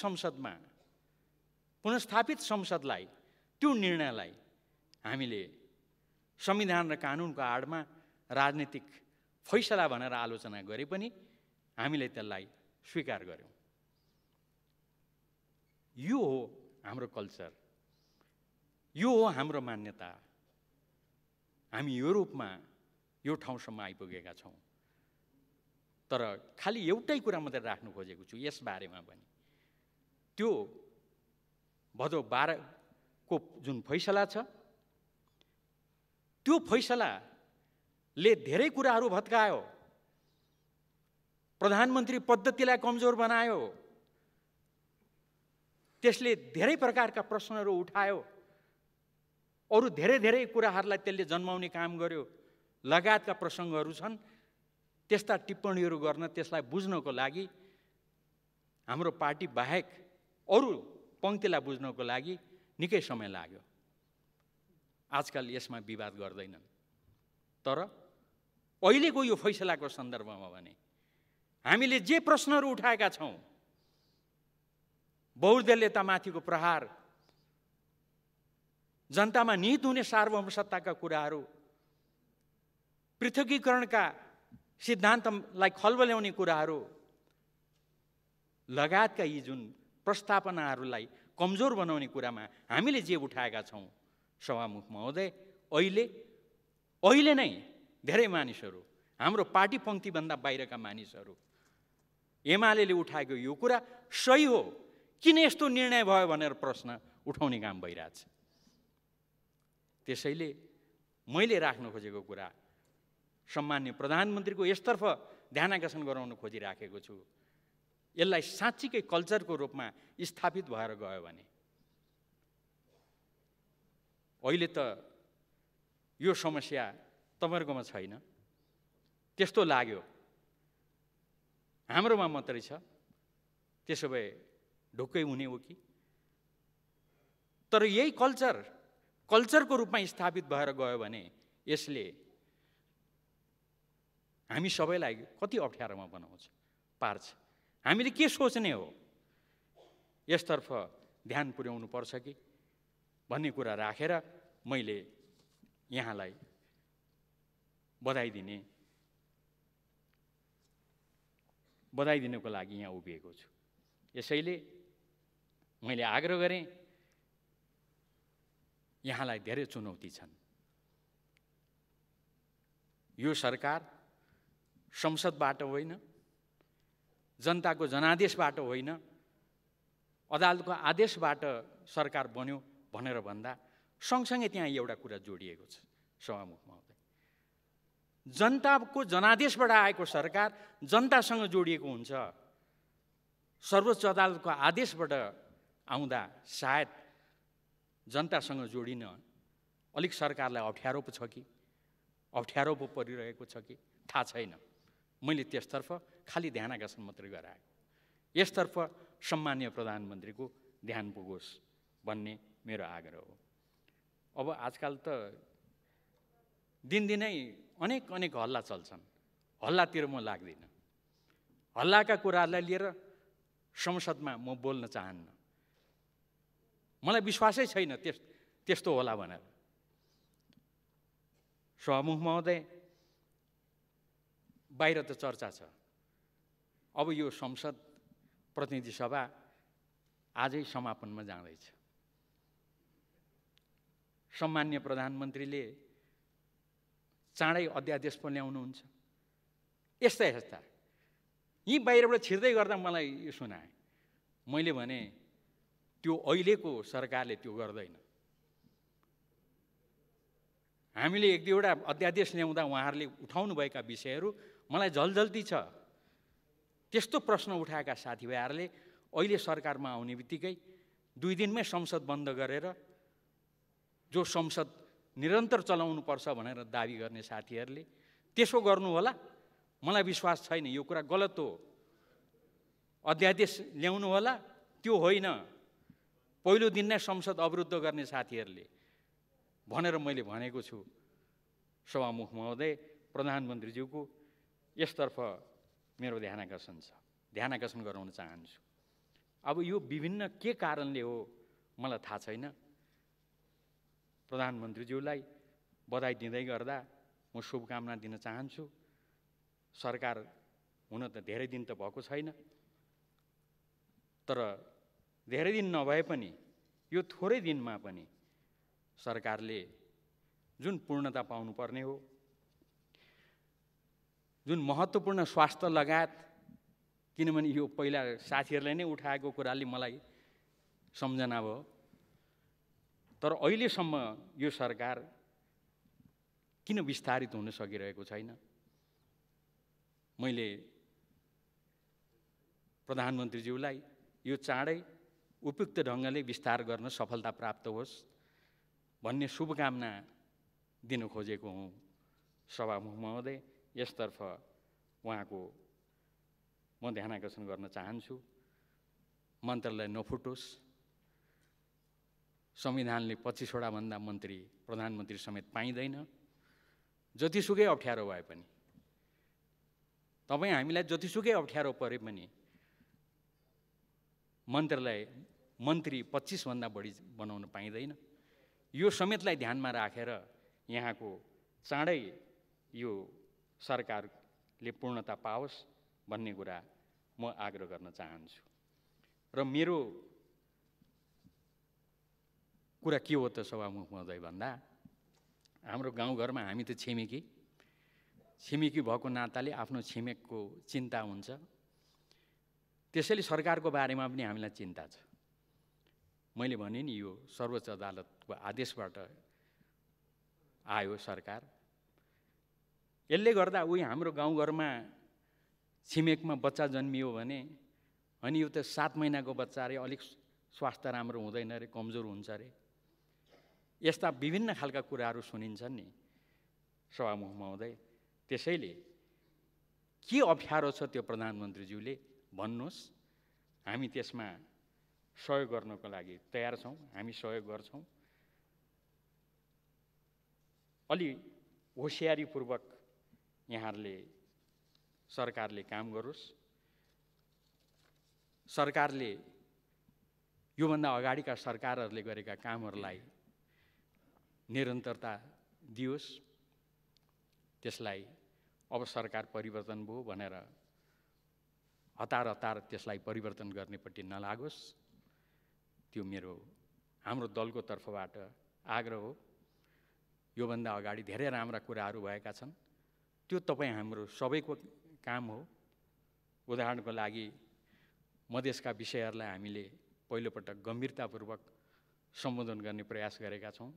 संसदलाई त्यो निर्णयलाई हामीले संविधान र कानुनको आडमा राजनीतिक फैसला भनेर आलोचना गरे पनि हामीले त्यसलाई स्वीकार गर्यौँ। यो हो हाम्रो कल्चर, यो हो हाम्रो मान्यता। हामी यो रूपमा यो ठाउँसम्म आइपुगेका छौँ। तर खालि एउटै कुरा मात्रै राख्नु खोजेको छु यस बारेमा पनि, त्यो भदौ 12 को जुन फैसला छ, त्यो फैसलाले धेरै कुराहरू भत्कायो, प्रधानमन्त्री पद्धतिलाई कमजोर बनायो, त्यसले धेरै प्रकारका प्रश्नहरू उठायो, अरू धेरै कुराहरूलाई त्यसले जन्माउने काम गर्यो, लगायतका प्रसङ्गहरू छन्। त्यस्ता टिप्पणीहरू गर्न, त्यसलाई बुझ्नको लागि हाम्रो पार्टी बाहेक अरू पङ्क्तिलाई बुझ्नको लागि निकै समय लाग्यो। आजकल यसमा विवाद गर्दैनन्। तर अहिलेको यो फैसलाको सन्दर्भमा भने हामीले जे प्रश्नहरू उठाएका छौँ, बहुदलीयतामाथिको प्रहार, जनतामा निहित हुने सार्वभौम सत्ताका कुराहरू, पृथकीकरणका सिद्धान्तलाई खलबल्याउने कुराहरू लगायतका यी जुन प्रस्तावनाहरूलाई कमजोर बनाउने कुरामा हामीले जे उठाएका छौँ, सभामुख महोदय, अहिले नै धेरै मानिसहरू, हाम्रो पार्टी पङ्क्तिभन्दा बाहिरका मानिसहरू, एमाले उठाएको यो कुरा सही हो, किन यस्तो निर्णय भयो भनेर प्रश्न उठाउने काम भइरहेछ। त्यसैले मैले राख्न खोजेको कुरा, सम्माननीय प्रधानमन्त्रीको यसतर्फ ध्यानाकर्षण गराउन खोजिराखेको छु। यसलाई साँच्चीकै कल्चरको रूपमा स्थापित भएर गयो भने अहिले त यो समस्या तपाईँहरूकोमा छैन, त्यस्तो लाग्यो, हाम्रोमा मात्रै छ। त्यसो भए ढुक्कै हुने हो कि? तर यही कल्चरको रूपमा स्थापित भएर गयो भने यसले हामी सबैलाई कति अप्ठ्यारोमा पार्छ। हामीले के सोच्ने हो, यसतर्फ ध्यान पुर्याउनु पर्छ कि भन्ने कुरा राखेर मैले यहाँलाई बधाई दिनको लागि यहाँ उभिएको छु। यसैले मैले आग्रह गरेँ, यहाँलाई धेरै चुनौती छन्। यो सरकार संसदबाट होइन, जनताको जनादेशबाट होइन, अदालतको आदेशबाट सरकार बन्यो भनेर भन्दा सँगसँगै त्यहाँ एउटा कुरा जोडिएको छ सभामुख महोदय। जनताको जनादेशबाट आएको सरकार जनतासँग जोडिएको हुन्छ। सर्वोच्च अदालतको आदेशबाट आउँदा सायद जनतासँग जोडिन अलिक सरकारलाई अप्ठ्यारो पो छ कि अप्ठ्यारो पो परिरहेको छ कि थाहा छैन। मैले त्यसतर्फ खालि ध्यानाकर्षण मात्रै गराएको। यसतर्फ सम्माननीय प्रधानमन्त्रीको ध्यान पुगोस् भन्ने मेरो आग्रह हो। अब आजकल त दिनदिनै अनेक हल्ला चल्छन्, हल्लातिर म लाग्दिनँ। हल्लाका कुराहरूलाई लिएर संसदमा म बोल्न चाहन्न। मलाई विश्वासै छैन त्यस्तो होला भनेर। सभामुख महोदय, बाहिर त चर्चा छ, अब यो संसद प्रतिनिधि सभा आजै समापनमा जाँदैछ। सम्माननीय प्रधानमन्त्रीले चाँडै अध्यादेश पनि ल्याउनुहुन्छ। यस्ता यी बाहिरबाट छिर्दै गर्दा मलाई यो सुनाए। मैले भने त्यो अहिलेको सरकारले त्यो गर्दैन। हामीले एक दुईवटा अध्यादेश ल्याउँदा उहाँहरूले उठाउनुभएका विषयहरू मलाई झल्झल्ती छ। त्यस्तो प्रश्न उठाएका साथीभाइहरूले अहिले सरकारमा आउने बित्तिकै 2 दिनमै संसद बन्द गरेर जो संसद निरन्तर चलाउनुपर्छ भनेर दाबी गर्ने साथीहरूले त्यसो गर्नु होला। मलाई विश्वास छैन, यो कुरा गलत हो। अध्यादेश ल्याउनु होला, त्यो होइन। पहिलो दिन नै संसद अवरुद्ध गर्ने साथीहरूले भनेर मैले भनेको छु। सभामुख महोदय, प्रधानमन्त्रीज्यूको यसतर्फ मेरो ध्यानाकर्षण छ, ध्यानाकर्षण गराउन चाहन्छु। अब यो विभिन्न के कारणले हो मलाई थाहा छैन। प्रधानमन्त्रीज्यूलाई बधाई दिँदै गर्दा म शुभकामना दिन चाहन्छु। सरकार हुन त धेरै दिन त भएको छैन, तर धेरै दिन नभए पनि यो थोरै दिनमा पनि सरकारले जुन पूर्णता पाउनुपर्ने हो, जुन महत्त्वपूर्ण स्वास्थ्य लगायत, किनभने यो पहिला साथीहरूले नै उठाएको कुराले मलाई सम्झना भयो, तर अहिलेसम्म यो सरकार किन विस्तारित हुन सकिरहेको छैन? मैले प्रधानमन्त्रीज्यूलाई यो चाँडै उपयुक्त ढङ्गले विस्तार गर्न सफलता प्राप्त होस् भन्ने शुभकामना दिन खोजेको हुँ। सभामुख महोदय, यसतर्फ उहाँको म ध्यानाकर्षण गर्न चाहन्छु। मन्त्रालय नफुटोस्। संविधानले 25वटा भन्दा मन्त्री प्रधानमन्त्री समेत पाइँदैन। जतिसुकै अप्ठ्यारो भए पनि, तपाईँ हामीलाई जतिसुकै अप्ठ्यारो परे पनि मन्त्रालय मन्त्री 25 भन्दा बढी बनाउन पाइँदैन। यो समेतलाई ध्यानमा राखेर यहाँको चाँडै यो सरकारले पूर्णता पाओस् भन्ने कुरा म आग्रह गर्न चाहन्छु। र मेरो कुरा के हो त सभामुख महोदय भन्दा, हाम्रो गाउँघरमा हामी त छिमेकी भएको नाताले आफ्नो छिमेकको चिन्ता हुन्छ। त्यसैले सरकारको बारेमा पनि हामीलाई चिन्ता छ। मैले भने नि, यो सर्वोच्च अदालतको आदेशबाट आयो सरकार। यसले गर्दा उही हाम्रो गाउँघरमा छिमेकमा बच्चा जन्मियो भने, अनि यो त 7 महिनाको बच्चा अरे, अलिक स्वास्थ्य राम्रो हुँदैन अरे, कमजोर हुन्छ अरे, यस्ता विभिन्न खालका कुराहरू सुनिन्छन् नि सभामुख महोदय। त्यसैले के अप्ठ्यारो छ त्यो प्रधानमन्त्रीज्यूले भन्नुहोस्, हामी त्यसमा सहयोग गर्नको लागि तयार छौँ, हामी सहयोग गर्छौँ। अलि होसियारीपूर्वक यहाँहरूले सरकारले काम गरोस्। सरकारले योभन्दा अगाडिका सरकारहरूले गरेका कामहरूलाई निरन्तरता दियोस्। त्यसलाई अब सरकार परिवर्तन भयो भनेर हतार त्यसलाई परिवर्तन गर्नेपट्टि नलागोस्। त्यो हाम्रो दलको तर्फबाट आग्रह हो। योभन्दा अगाडि धेरै राम्रा कुराहरू भएका छन्, त्यो तपाईँ हाम्रो सबैको काम हो। उदाहरणको लागि मधेसका विषयहरूलाई हामीले पहिलोपटक गम्भीरतापूर्वक सम्बोधन गर्ने प्रयास गरेका छौँ।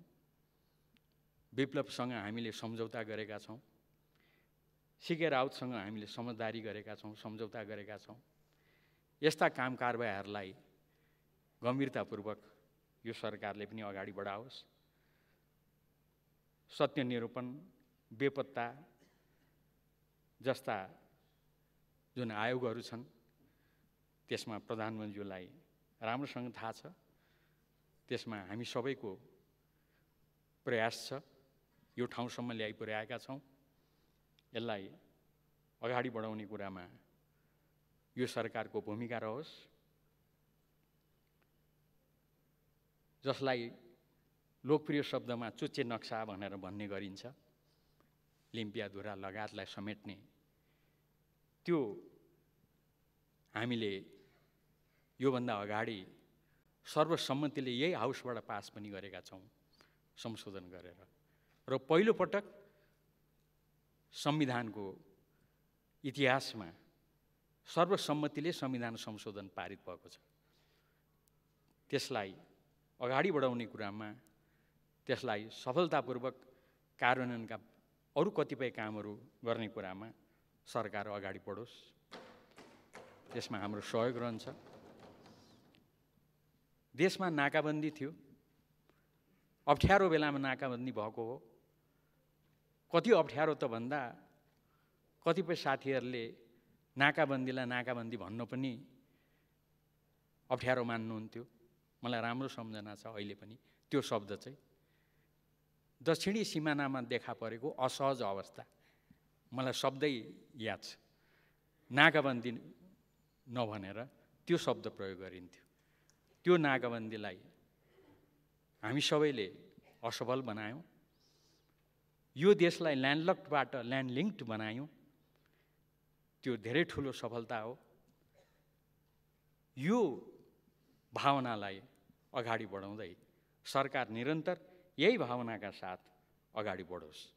विप्लवसँग हामीले सम्झौता गरेका छौँ। सीके राउतसँग हामीले समझदारी गरेका छौँ, सम्झौता गरेका छौँ। यस्ता काम कारबाहीहरूलाई गम्भीरतापूर्वक यो सरकारले पनि अगाडि बढाओस्। सत्य निरूपण, बेपत्ता जस्ता जुन आयोगहरू छन्, त्यसमा प्रधानमन्त्रीलाई राम्रोसँग थाहा छ। त्यसमा हामी सबैको प्रयास छ। यो ठाउँसम्म ल्याइ पुर्याएका छौँ। यसलाई अगाडि बढाउने कुरामा यो सरकारको भूमिका रहोस्। जसलाई लोकप्रिय शब्दमा चुच्चे नक्सा भनेर भन्ने गरिन्छ, लिम्पियाधुरा लगायतलाई समेट्ने, त्यो हामीले योभन्दा अगाडि सर्वसम्मतिले यही हाउसबाट पास पनि गरेका छौँ संशोधन गरेर। र पहिलोपटक संविधानको इतिहासमा सर्वसम्मतिले संविधान संशोधन पारित भएको छ। त्यसलाई अगाडि बढाउने कुरामा, त्यसलाई सफलतापूर्वक कार्यान्वयनका अरू कतिपय कामहरू गर्ने कुरामा सरकार अगाडि बढोस्। त्यसमा हाम्रो सहयोग रहन्छ। देशमा नाकाबन्दी थियो, अप्ठ्यारो बेलामा नाकाबन्दी भएको हो। कति अप्ठ्यारो त भन्दा कतिपय साथीहरूले नाकाबन्दीलाई नाकाबन्दी भन्न पनि अप्ठ्यारो मान्नुहुन्थ्यो। मलाई राम्रो सम्झना छ अहिले पनि त्यो शब्द चाहिँ। दक्षिणी सिमानामा देखा परेको असहज अवस्था मलाई शब्दै याद छ। नाकाबन्दी नभनेर त्यो शब्द प्रयोग गरिन्थ्यो। त्यो नाकाबन्दीलाई हामी सबैले असफल बनायौँ। यो देशलाई ल्यान्डलक्डबाट ल्यान्डलिङ्क्ड बनायौँ। त्यो धेरै ठुलो सफलता हो। यो भावनालाई अगाडि बढाउँदै सरकार निरन्तर यही भावनाका साथ अगाडि बढोस्।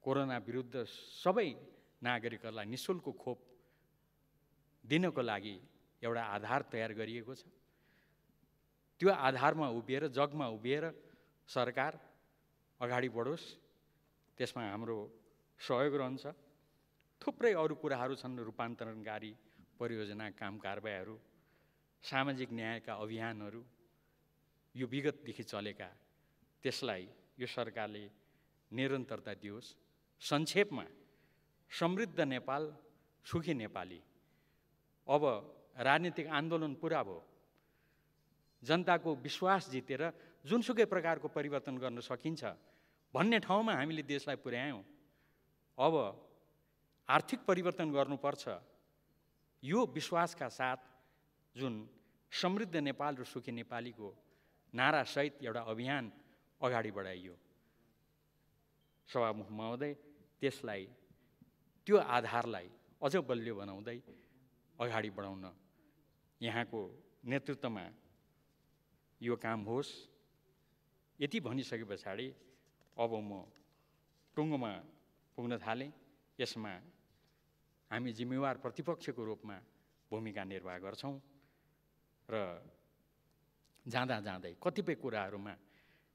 कोरोना विरुद्ध सबै नागरिकहरूलाई निःशुल्क खोप दिनको लागि एउटा आधार तयार गरिएको छ। त्यो आधारमा उभिएर, जगमा उभिएर सरकार अगाडि बढोस्। त्यसमा हाम्रो सहयोग रहन्छ। थुप्रै अरू कुराहरू छन्, रूपान्तरणकारी परियोजना, काम कारबाहीहरू, सामाजिक न्यायका अभियानहरू यो विगतदेखि चलेका, त्यसलाई यो सरकारले निरन्तरता दियोस्। संक्षेपमा समृद्ध नेपाल, सुखी नेपाली। अब राजनीतिक आन्दोलन पुरा भयो। जनताको विश्वास जितेर जुनसुकै प्रकारको परिवर्तन गर्न सकिन्छ भन्ने ठाउँमा हामीले देशलाई पुर्यायौँ। अब आर्थिक परिवर्तन गर्नुपर्छ। यो विश्वासका साथ जुन समृद्ध नेपाल र सुखी नेपालीको नारासहित एउटा अभियान अगाडि बढाइयो, सभामुख महोदय, त्यसलाई, त्यो आधारलाई अझ बलियो बनाउँदै अगाडि बढाउन यहाँको नेतृत्वमा यो काम होस्। यति भनिसके पछाडि अब म टुङ्गोमा पुग्न थालेँ। यसमा हामी जिम्मेवार प्रतिपक्षको रूपमा भूमिका निर्वाह गर्छौँ र जाँदा जाँदै कतिपय कुराहरूमा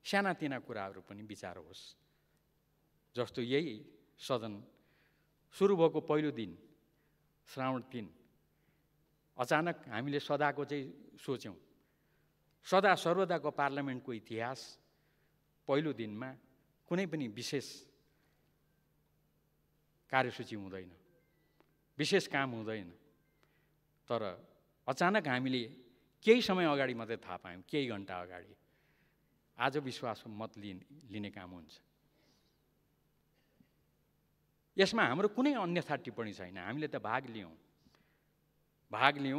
सानातिना कुराहरू पनि विचार होस्। जस्तो यही सदन सुरु भएको पहिलो दिन, श्रावण 3, अचानक हामीले सदाको चाहिँ सोच्यौँ। सदा सर्वदाको पार्लियामेन्टको इतिहास पहिलो दिनमा कुनै पनि विशेष कार्यसूची हुँदैन, विशेष काम हुँदैन। तर अचानक हामीले केही समय अगाडि मात्रै थाहा पायौँ, केही घन्टा अगाडि, आज विश्वासको मत लिने काम हुन्छ। यसमा हाम्रो कुनै अन्यथा टिप्पणी छैन। हामीले त भाग लियौँ।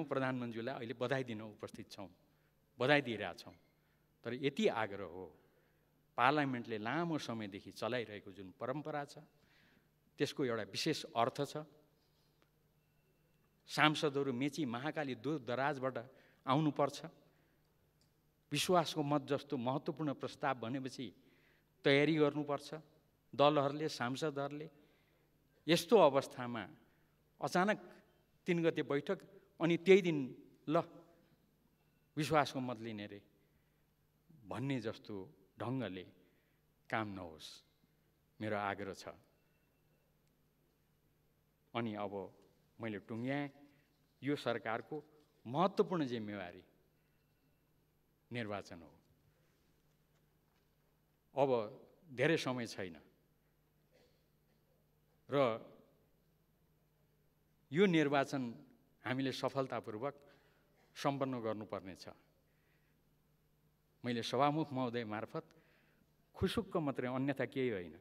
प्रधानमन्त्रीलाई अहिले बधाई दिन उपस्थित छौँ, बधाई दिइरहेछौँ। तर यति आग्रह हो, पार्लियामेन्टले लामो समयदेखि चलाइरहेको जुन परम्परा छ त्यसको एउटा विशेष अर्थ छ। सांसदहरू मेची महाकाली दूर दराजबाट आउनुपर्छ। विश्वासको मत जस्तो महत्त्वपूर्ण प्रस्ताव भनेपछि तयारी गर्नुपर्छ दलहरूले, सांसदहरूले। यस्तो अवस्थामा अचानक 3 गते बैठक अनि त्यही दिन ल विश्वासको मत लिने रे भन्ने जस्तो ढङ्गले काम नहोस्, मेरो आग्रह छ। अनि अब मैले टुङ्ग्याएँ, यो सरकारको महत्त्वपूर्ण जिम्मेवारी निर्वाचन हो। अब धेरै समय छैन र यो निर्वाचन हामीले सफलतापूर्वक सम्पन्न गर्नुपर्ने छ। मैले सभामुख महोदय मार्फत खुसुक्क मात्रै, अन्यथा केही होइन,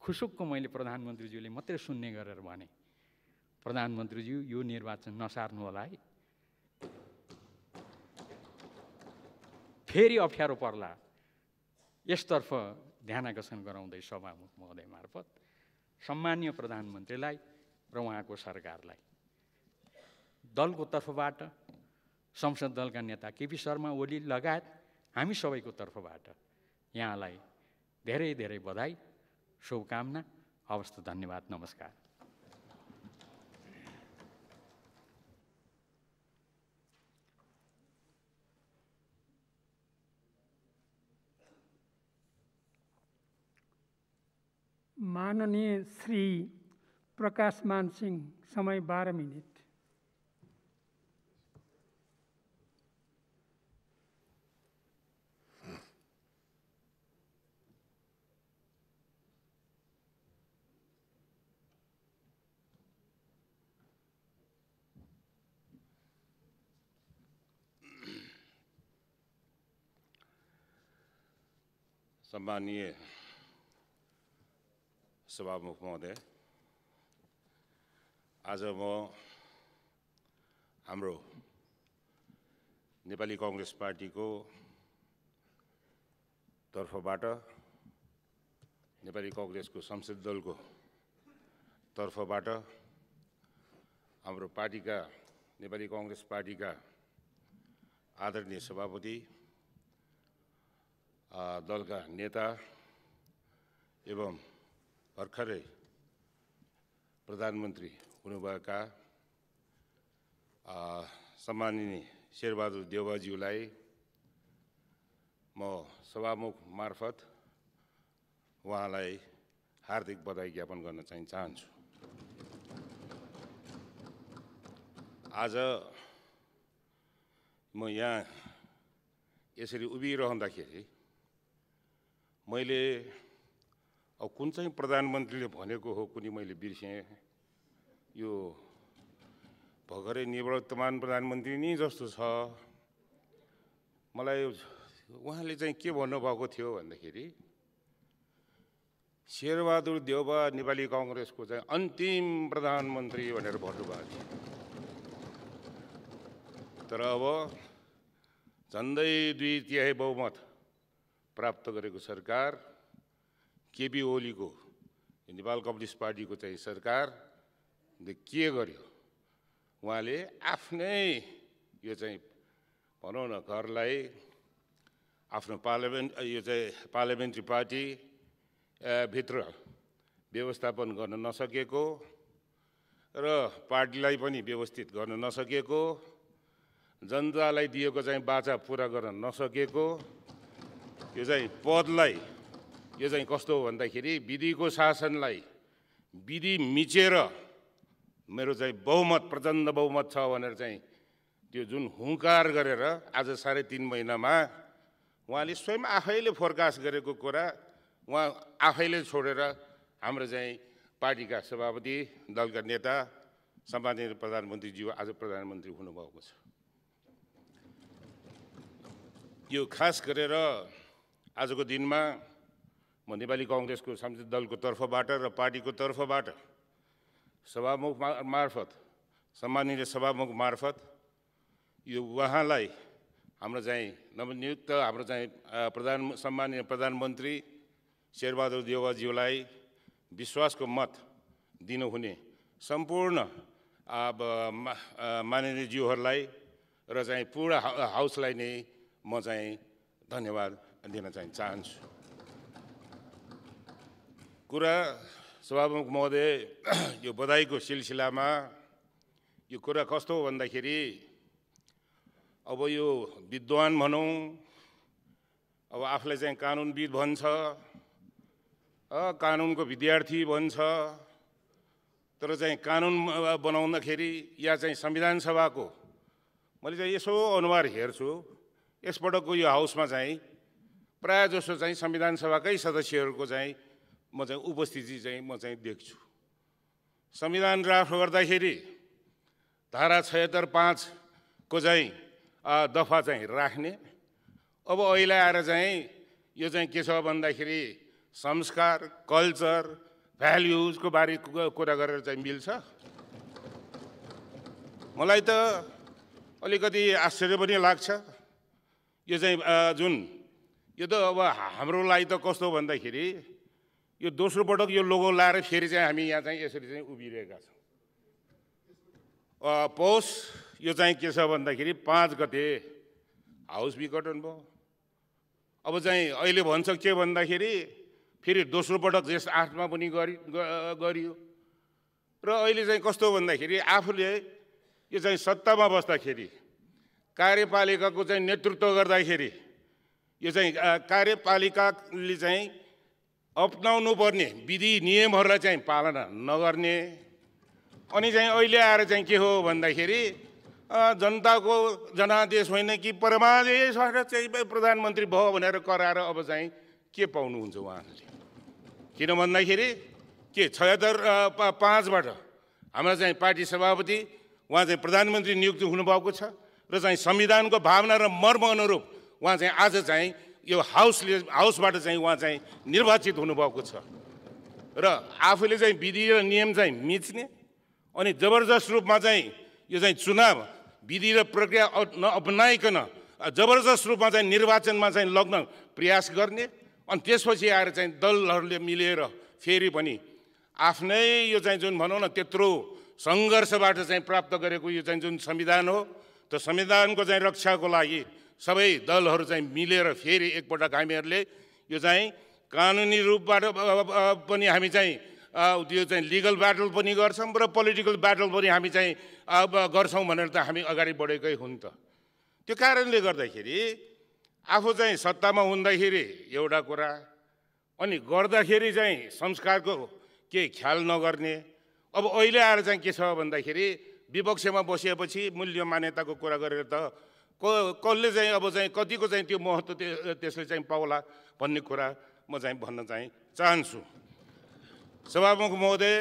खुसुक्क मैले प्रधानमन्त्रीज्यूले मात्रै सुन्ने गरेर भने, प्रधानमन्त्रीज्यू यो निर्वाचन नसार्नु होला है, फेरि अप्ठ्यारो पर्ला, यसतर्फ ध्यान आकर्षण गराउँदै सभामुख महोदय मार्फत सम्माननीय प्रधानमन्त्रीलाई र उहाँको सरकारलाई दलको तर्फबाट, संसद दलका नेता केपी शर्मा ओली लगायत हामी सबैको तर्फबाट यहाँलाई धेरै धेरै बधाई, शुभकामना। हवस् त, धन्यवाद, नमस्कार। माननीय श्री प्रकाशमान सिंह, समय 12 मिनट। सम्मानीय सभामुख महोदय, आज म हाम्रो नेपाली कांग्रेस पार्टीको तर्फबाट, नेपाली कांग्रेसको संसदीय दलको तर्फबाट हाम्रो पार्टीका, नेपाली कांग्रेस पार्टीका आदरणीय सभापति, दलका नेता एवं भर्खरै प्रधानमन्त्री हुनुभएका सम्माननीय शेरबहादुर देउवाज्यूलाई म सभामुख मार्फत उहाँलाई हार्दिक बधाई ज्ञापन गर्न चाहन्छु। आज म यहाँ यसरी उभिरहँदाखेरि मैले अब कुन चाहिँ प्रधानमन्त्रीले भनेको हो कुनै मैले बिर्सेँ। यो भर्खरै निवर्तमान प्रधानमन्त्री नै जस्तो छ। मलाई उहाँले चाहिँ के भन्नुभएको थियो भन्दाखेरि शेरबहादुर देउवा नेपाली कांग्रेसको चाहिँ अन्तिम प्रधानमन्त्री भनेर भन्नुभएको थियो। तर अब झन्डै 2/3 बहुमत प्राप्त गरेको सरकार, केपी ओलीको नेपाल कम्युनिस्ट पार्टीको चाहिँ सरकारले के गर्यो? उहाँले आफ्नै यो चाहिँ भनौँ न घरलाई आफ्नो यो चाहिँ पार्लियामेन्ट्री पार्टी भित्र व्यवस्थापन गर्न नसकेको र पार्टीलाई पनि व्यवस्थित गर्न नसकेको, जनतालाई दिएको चाहिँ वाचा पुरा गर्न नसकेको, यो चाहिँ पदलाई यो चाहिँ कस्तो हो भन्दाखेरि विधिको शासनलाई विधि मिचेर मेरो चाहिँ बहुमत, प्रचण्ड बहुमत छ भनेर चाहिँ त्यो जुन हुङ्कार गरेर आज 3.5 महिनामा उहाँले स्वयं आफैले फोरकास्ट गरेको कुरा उहाँ आफैले छोडेर हाम्रो चाहिँ पार्टीका सभापति, दलका नेता, सम्माननीय प्रधानमन्त्रीज्यू आज प्रधानमन्त्री हुनुभएको छ। यो खास गरेर आजको दिनमा म नेपाली कांग्रेसको संसदीय दलको तर्फबाट र पार्टीको तर्फबाट सभामुख मार्फत, सम्माननीय सभामुख मार्फत यो उहाँलाई हाम्रो चाहिँ नवनियुक्त हाम्रो चाहिँ सम्माननीय प्रधानमन्त्री शेरबहादुर देउवाज्यूलाई विश्वासको मत दिनुहुने सम्पूर्ण माननीय ज्यूहरूलाई र चाहिँ पूरा हाउसलाई नै म चाहिँ धन्यवाद दिन चाहिँ चाहन्छु। कुरा सभामुख महोदय, यो बधाईको सिलसिलामा यो कुरा कस्तो हो भन्दाखेरि अब यो विद्वान भनौँ, अब आफूलाई चाहिँ कानुनविद भन्छ, कानुनको विद्यार्थी भन्छ, तर चाहिँ कानुन बनाउँदाखेरि या चाहिँ संविधान सभाको मैले चाहिँ यसो अनुहार हेर्छु, यसपटकको यो हाउसमा चाहिँ प्रायः जसो चाहिँ संविधान सभाकै सदस्यहरूको चाहिँ म चाहिँ उपस्थिति चाहिँ म चाहिँ देख्छु। संविधान ड्राफ्ट गर्दाखेरि धारा 76(5) को चाहिँ दफा चाहिँ राख्ने, अब अहिले आएर चाहिँ यो चाहिँ के छ भन्दाखेरि संस्कार, कल्चर, भ्याल्युजको बारे कुरा गरेर चाहिँ मिल्छ। मलाई त अलिकति आश्चर्य पनि लाग्छ। यो चाहिँ जुन यो त अब हाम्रो लागि त कस्तो भन्दाखेरि यो दोस्रो पटक यो लोगो लाएर फेरि चाहिँ हामी यहाँ चाहिँ यसरी चाहिँ उभिरहेका छौँ। पौष यो चाहिँ के छ भन्दाखेरि 5 गते हाउस विघटन भयो। अब चाहिँ अहिले भन्छ के भन्दाखेरि फेरि दोस्रो पटक जेठ 8 मा पनि गरियो र अहिले चाहिँ कस्तो भन्दाखेरि आफूले यो चाहिँ सत्तामा बस्दाखेरि कार्यपालिकाको चाहिँ नेतृत्व गर्दाखेरि यो चाहिँ कार्यपालिकाले चाहिँ अपनाउनु पर्ने विधि नियमहरूलाई चाहिँ पालना नगर्ने, अनि चाहिँ अहिले आएर चाहिँ के हो भन्दाखेरि जनताको जनादेश होइन कि परमादेश भएर चाहिँ प्रधानमन्त्री भयो भनेर कराएर अब चाहिँ के पाउनुहुन्छ उहाँहरूले? किन भन्दाखेरि के 76(5)बाट हाम्रो चाहिँ पार्टी सभापति उहाँ चाहिँ प्रधानमन्त्री नियुक्त हुनुभएको छ र चाहिँ संविधानको भावना र मर्म अनुरूप उहाँ चाहिँ आज चाहिँ यो हाउसबाट चाहिँ उहाँ चाहिँ निर्वाचित हुनुभएको छ र आफूले चाहिँ विधि र नियम चाहिँ मिच्ने अनि जबरजस्त रूपमा चाहिँ यो चाहिँ चुनाव विधि र प्रक्रिया नअपनाइकन जबरजस्त रूपमा चाहिँ निर्वाचनमा चाहिँ लग्न प्रयास गर्ने अनि त्यसपछि आएर चाहिँ दलहरूले मिलेर फेरि पनि आफ्नै यो चाहिँ जुन भनौँ न त्यत्रो सङ्घर्षबाट चाहिँ प्राप्त गरेको यो चाहिँ जुन संविधान हो त्यो संविधानको चाहिँ रक्षाको लागि सबै दलहरू चाहिँ मिलेर फेरि एकपटक हामीहरूले यो चाहिँ कानुनी रूपबाट पनि हामी चाहिँ त्यो चाहिँ लिगल ब्याटल पनि गर्छौँ र पोलिटिकल ब्याटल पनि हामी चाहिँ गर्छौँ भनेर त हामी अगाडि बढेकै हुन् त। त्यो कारणले गर्दाखेरि आफू चाहिँ सत्तामा हुँदाखेरि एउटा कुरा अनि गर्दाखेरि चाहिँ संस्कारको केही ख्याल नगर्ने। अब अहिले आएर चाहिँ के छ भन्दाखेरि विपक्षमा बसेपछि मूल्य मान्यताको कुरा गरेर त कसले चाहिँ अब चाहिँ कतिको चाहिँ त्यो महत्त्व त्यसले चाहिँ पाउला भन्ने कुरा म चाहिँ भन्न चाहिँ चाहन्छु। सभामुख महोदय,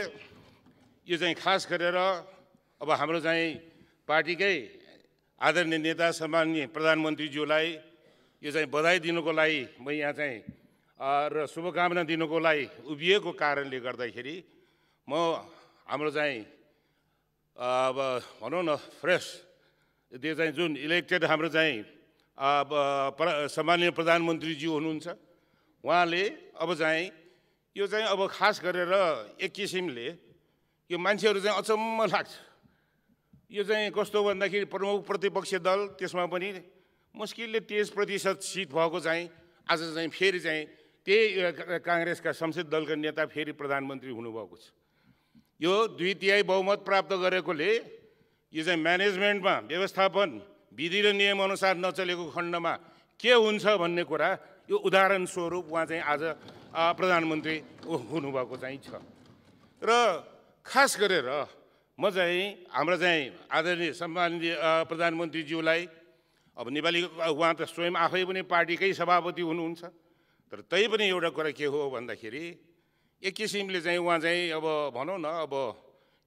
यो चाहिँ खास गरेर अब हाम्रो चाहिँ पार्टीकै आदरणीय नेता सम्माननीय प्रधानमन्त्रीज्यूलाई यो चाहिँ बधाई दिनुको लागि म यहाँ चाहिँ र शुभकामना दिनुको लागि उभिएको कारणले गर्दाखेरि म हाम्रो चाहिँ अब भनौँ न फ्रेस त्यो चाहिँ जुन इलेक्टेड हाम्रो चाहिँ सम्माननीय प्रधानमन्त्रीज्यू हुनुहुन्छ उहाँले अब चाहिँ यो चाहिँ अब खास गरेर एक किसिमले यो मान्छेहरू चाहिँ अचम्म लाग्छ। यो चाहिँ कस्तो भन्दाखेरि प्रमुख प्रतिपक्ष दल त्यसमा पनि मुस्किलले 30% सिट भएको चाहिँ आज चाहिँ फेरि चाहिँ त्यही काङ्ग्रेसका संसद दलका नेता फेरि प्रधानमन्त्री हुनुभएको छ। यो 2/3 बहुमत प्राप्त गरेकोले यो चाहिँ म्यानेजमेन्टमा व्यवस्थापन विधि र नियमअनुसार नचलेको खण्डमा के हुन्छ भन्ने कुरा यो उदाहरण स्वरूप उहाँ चाहिँ आज प्रधानमन्त्री हुनुभएको चाहिँ छ। र खास गरेर म चाहिँ हाम्रो चाहिँ आदरणीय सम्माननीय प्रधानमन्त्रीज्यूलाई अब नेपाली उहाँ त स्वयं आफै पनि पार्टीकै सभापति हुनुहुन्छ तर तै पनि एउटा कुरा के हो भन्दाखेरि एक किसिमले चाहिँ उहाँ चाहिँ अब भनौँ न अब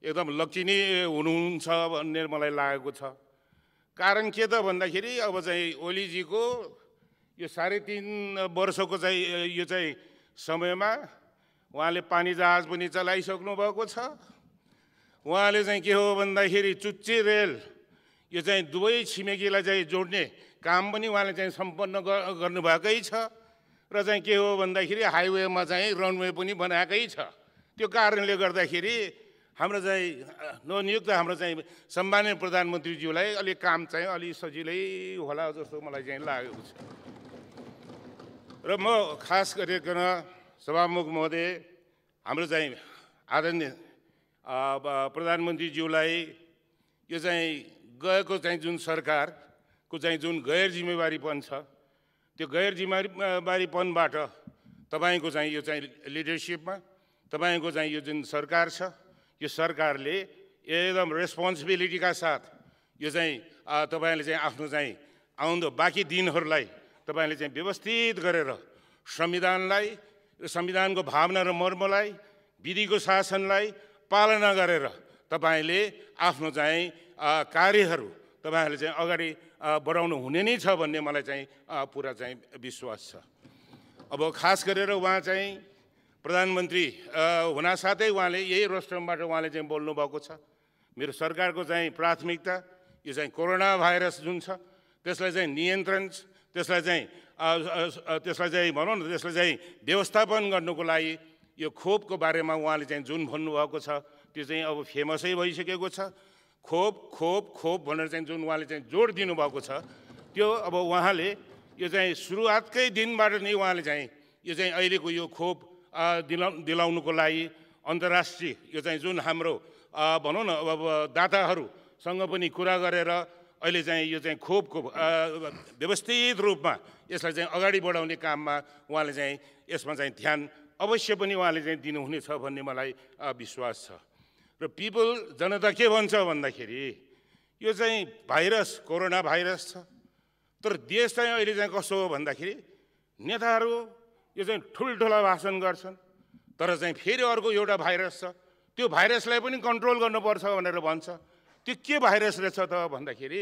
एकदम लक्षिनी हुनुहुन्छ भन्ने मलाई लागेको छ। कारण के त भन्दाखेरि अब चाहिँ ओलीजीको यो 3.5 वर्षको चाहिँ यो चाहिँ समयमा उहाँले पानी जहाज पनि चलाइसक्नु भएको छ। उहाँले चाहिँ के हो भन्दाखेरि चुच्चे रेल यो चाहिँ दुवै छिमेकीलाई चाहिँ जोड्ने काम पनि उहाँले चाहिँ सम्पन्न गर्नुभएकै छ र चाहिँ के हो भन्दाखेरि हाइवेमा चाहिँ रनवे पनि बनाएकै छ। त्यो कारणले गर्दाखेरि हाम्रो चाहिँ नवनियुक्त हाम्रो चाहिँ सम्माननीय प्रधानमन्त्रीज्यूलाई अलिक काम चाहिँ अलि सजिलै होला जस्तो मलाई चाहिँ लागेको छ। र म खास गरिकन सभामुख महोदय हाम्रो चाहिँ आदरणीय प्रधानमन्त्रीज्यूलाई यो चाहिँ गएको चाहिँ जुन सरकारको चाहिँ जुन गैर जिम्मेवारीपन छ त्यो गैर जिम्मेवारीपनबाट तपाईँको चाहिँ यो चाहिँ लिडरसिपमा तपाईँको चाहिँ यो जुन सरकार छ यो सरकारले एकदम रेस्पोन्सिबिलिटीका साथ यो चाहिँ तपाईँले चाहिँ आफ्नो चाहिँ आउँदो बाँकी दिनहरूलाई तपाईँले चाहिँ व्यवस्थित गरेर संविधानलाई संविधानको भावना र मर्मलाई विधिको शासनलाई पालना गरेर तपाईँले आफ्नो चाहिँ कार्यहरू तपाईँहरूले चाहिँ अगाडि बढाउनु हुने नै छ भन्ने मलाई चाहिँ पुरा चाहिँ विश्वास छ। अब खास गरेर उहाँ चाहिँ प्रधानमन्त्री हुनासाथै उहाँले यही रोस्टरमबाट उहाँले चाहिँ बोल्नुभएको छ मेरो सरकारको चाहिँ प्राथमिकता यो चाहिँ कोरोना भाइरस जुन छ त्यसलाई चाहिँ नियन्त्रण त्यसलाई चाहिँ भनौँ न त्यसलाई चाहिँ व्यवस्थापन गर्नुको लागि यो खोपको बारेमा उहाँले चाहिँ जुन भन्नुभएको छ त्यो चाहिँ अब फेमसै भइसकेको छ। खोप खोप खोप भनेर चाहिँ जुन उहाँले चाहिँ जोड दिनुभएको छ त्यो अब उहाँले यो चाहिँ सुरुवातकै दिनबाट नै उहाँले चाहिँ यो चाहिँ अहिलेको यो खोप दिलाउनुको लागि अन्तर्राष्ट्रिय यो चाहिँ जुन हाम्रो भनौँ न अब दाताहरूसँग पनि कुरा गरेर अहिले चाहिँ यो चाहिँ खोपको व्यवस्थित रूपमा यसलाई चाहिँ अगाडि बढाउने काममा उहाँले चाहिँ यसमा चाहिँ ध्यान अवश्य पनि उहाँले चाहिँ दिनुहुनेछ भन्ने मलाई विश्वास छ। र जनता के भन्छ भन्दाखेरि यो चाहिँ भाइरस कोरोना भाइरस छ तर देश चाहिँ अहिले चाहिँ कस्तो हो भन्दाखेरि नेताहरू यो चाहिँ ठुल्ठुला भाषण गर्छन् तर चाहिँ फेरि अर्को एउटा भाइरस छ त्यो भाइरसलाई पनि कन्ट्रोल गर्नुपर्छ भनेर भन्छ। त्यो के भाइरस रहेछ त भन्दाखेरि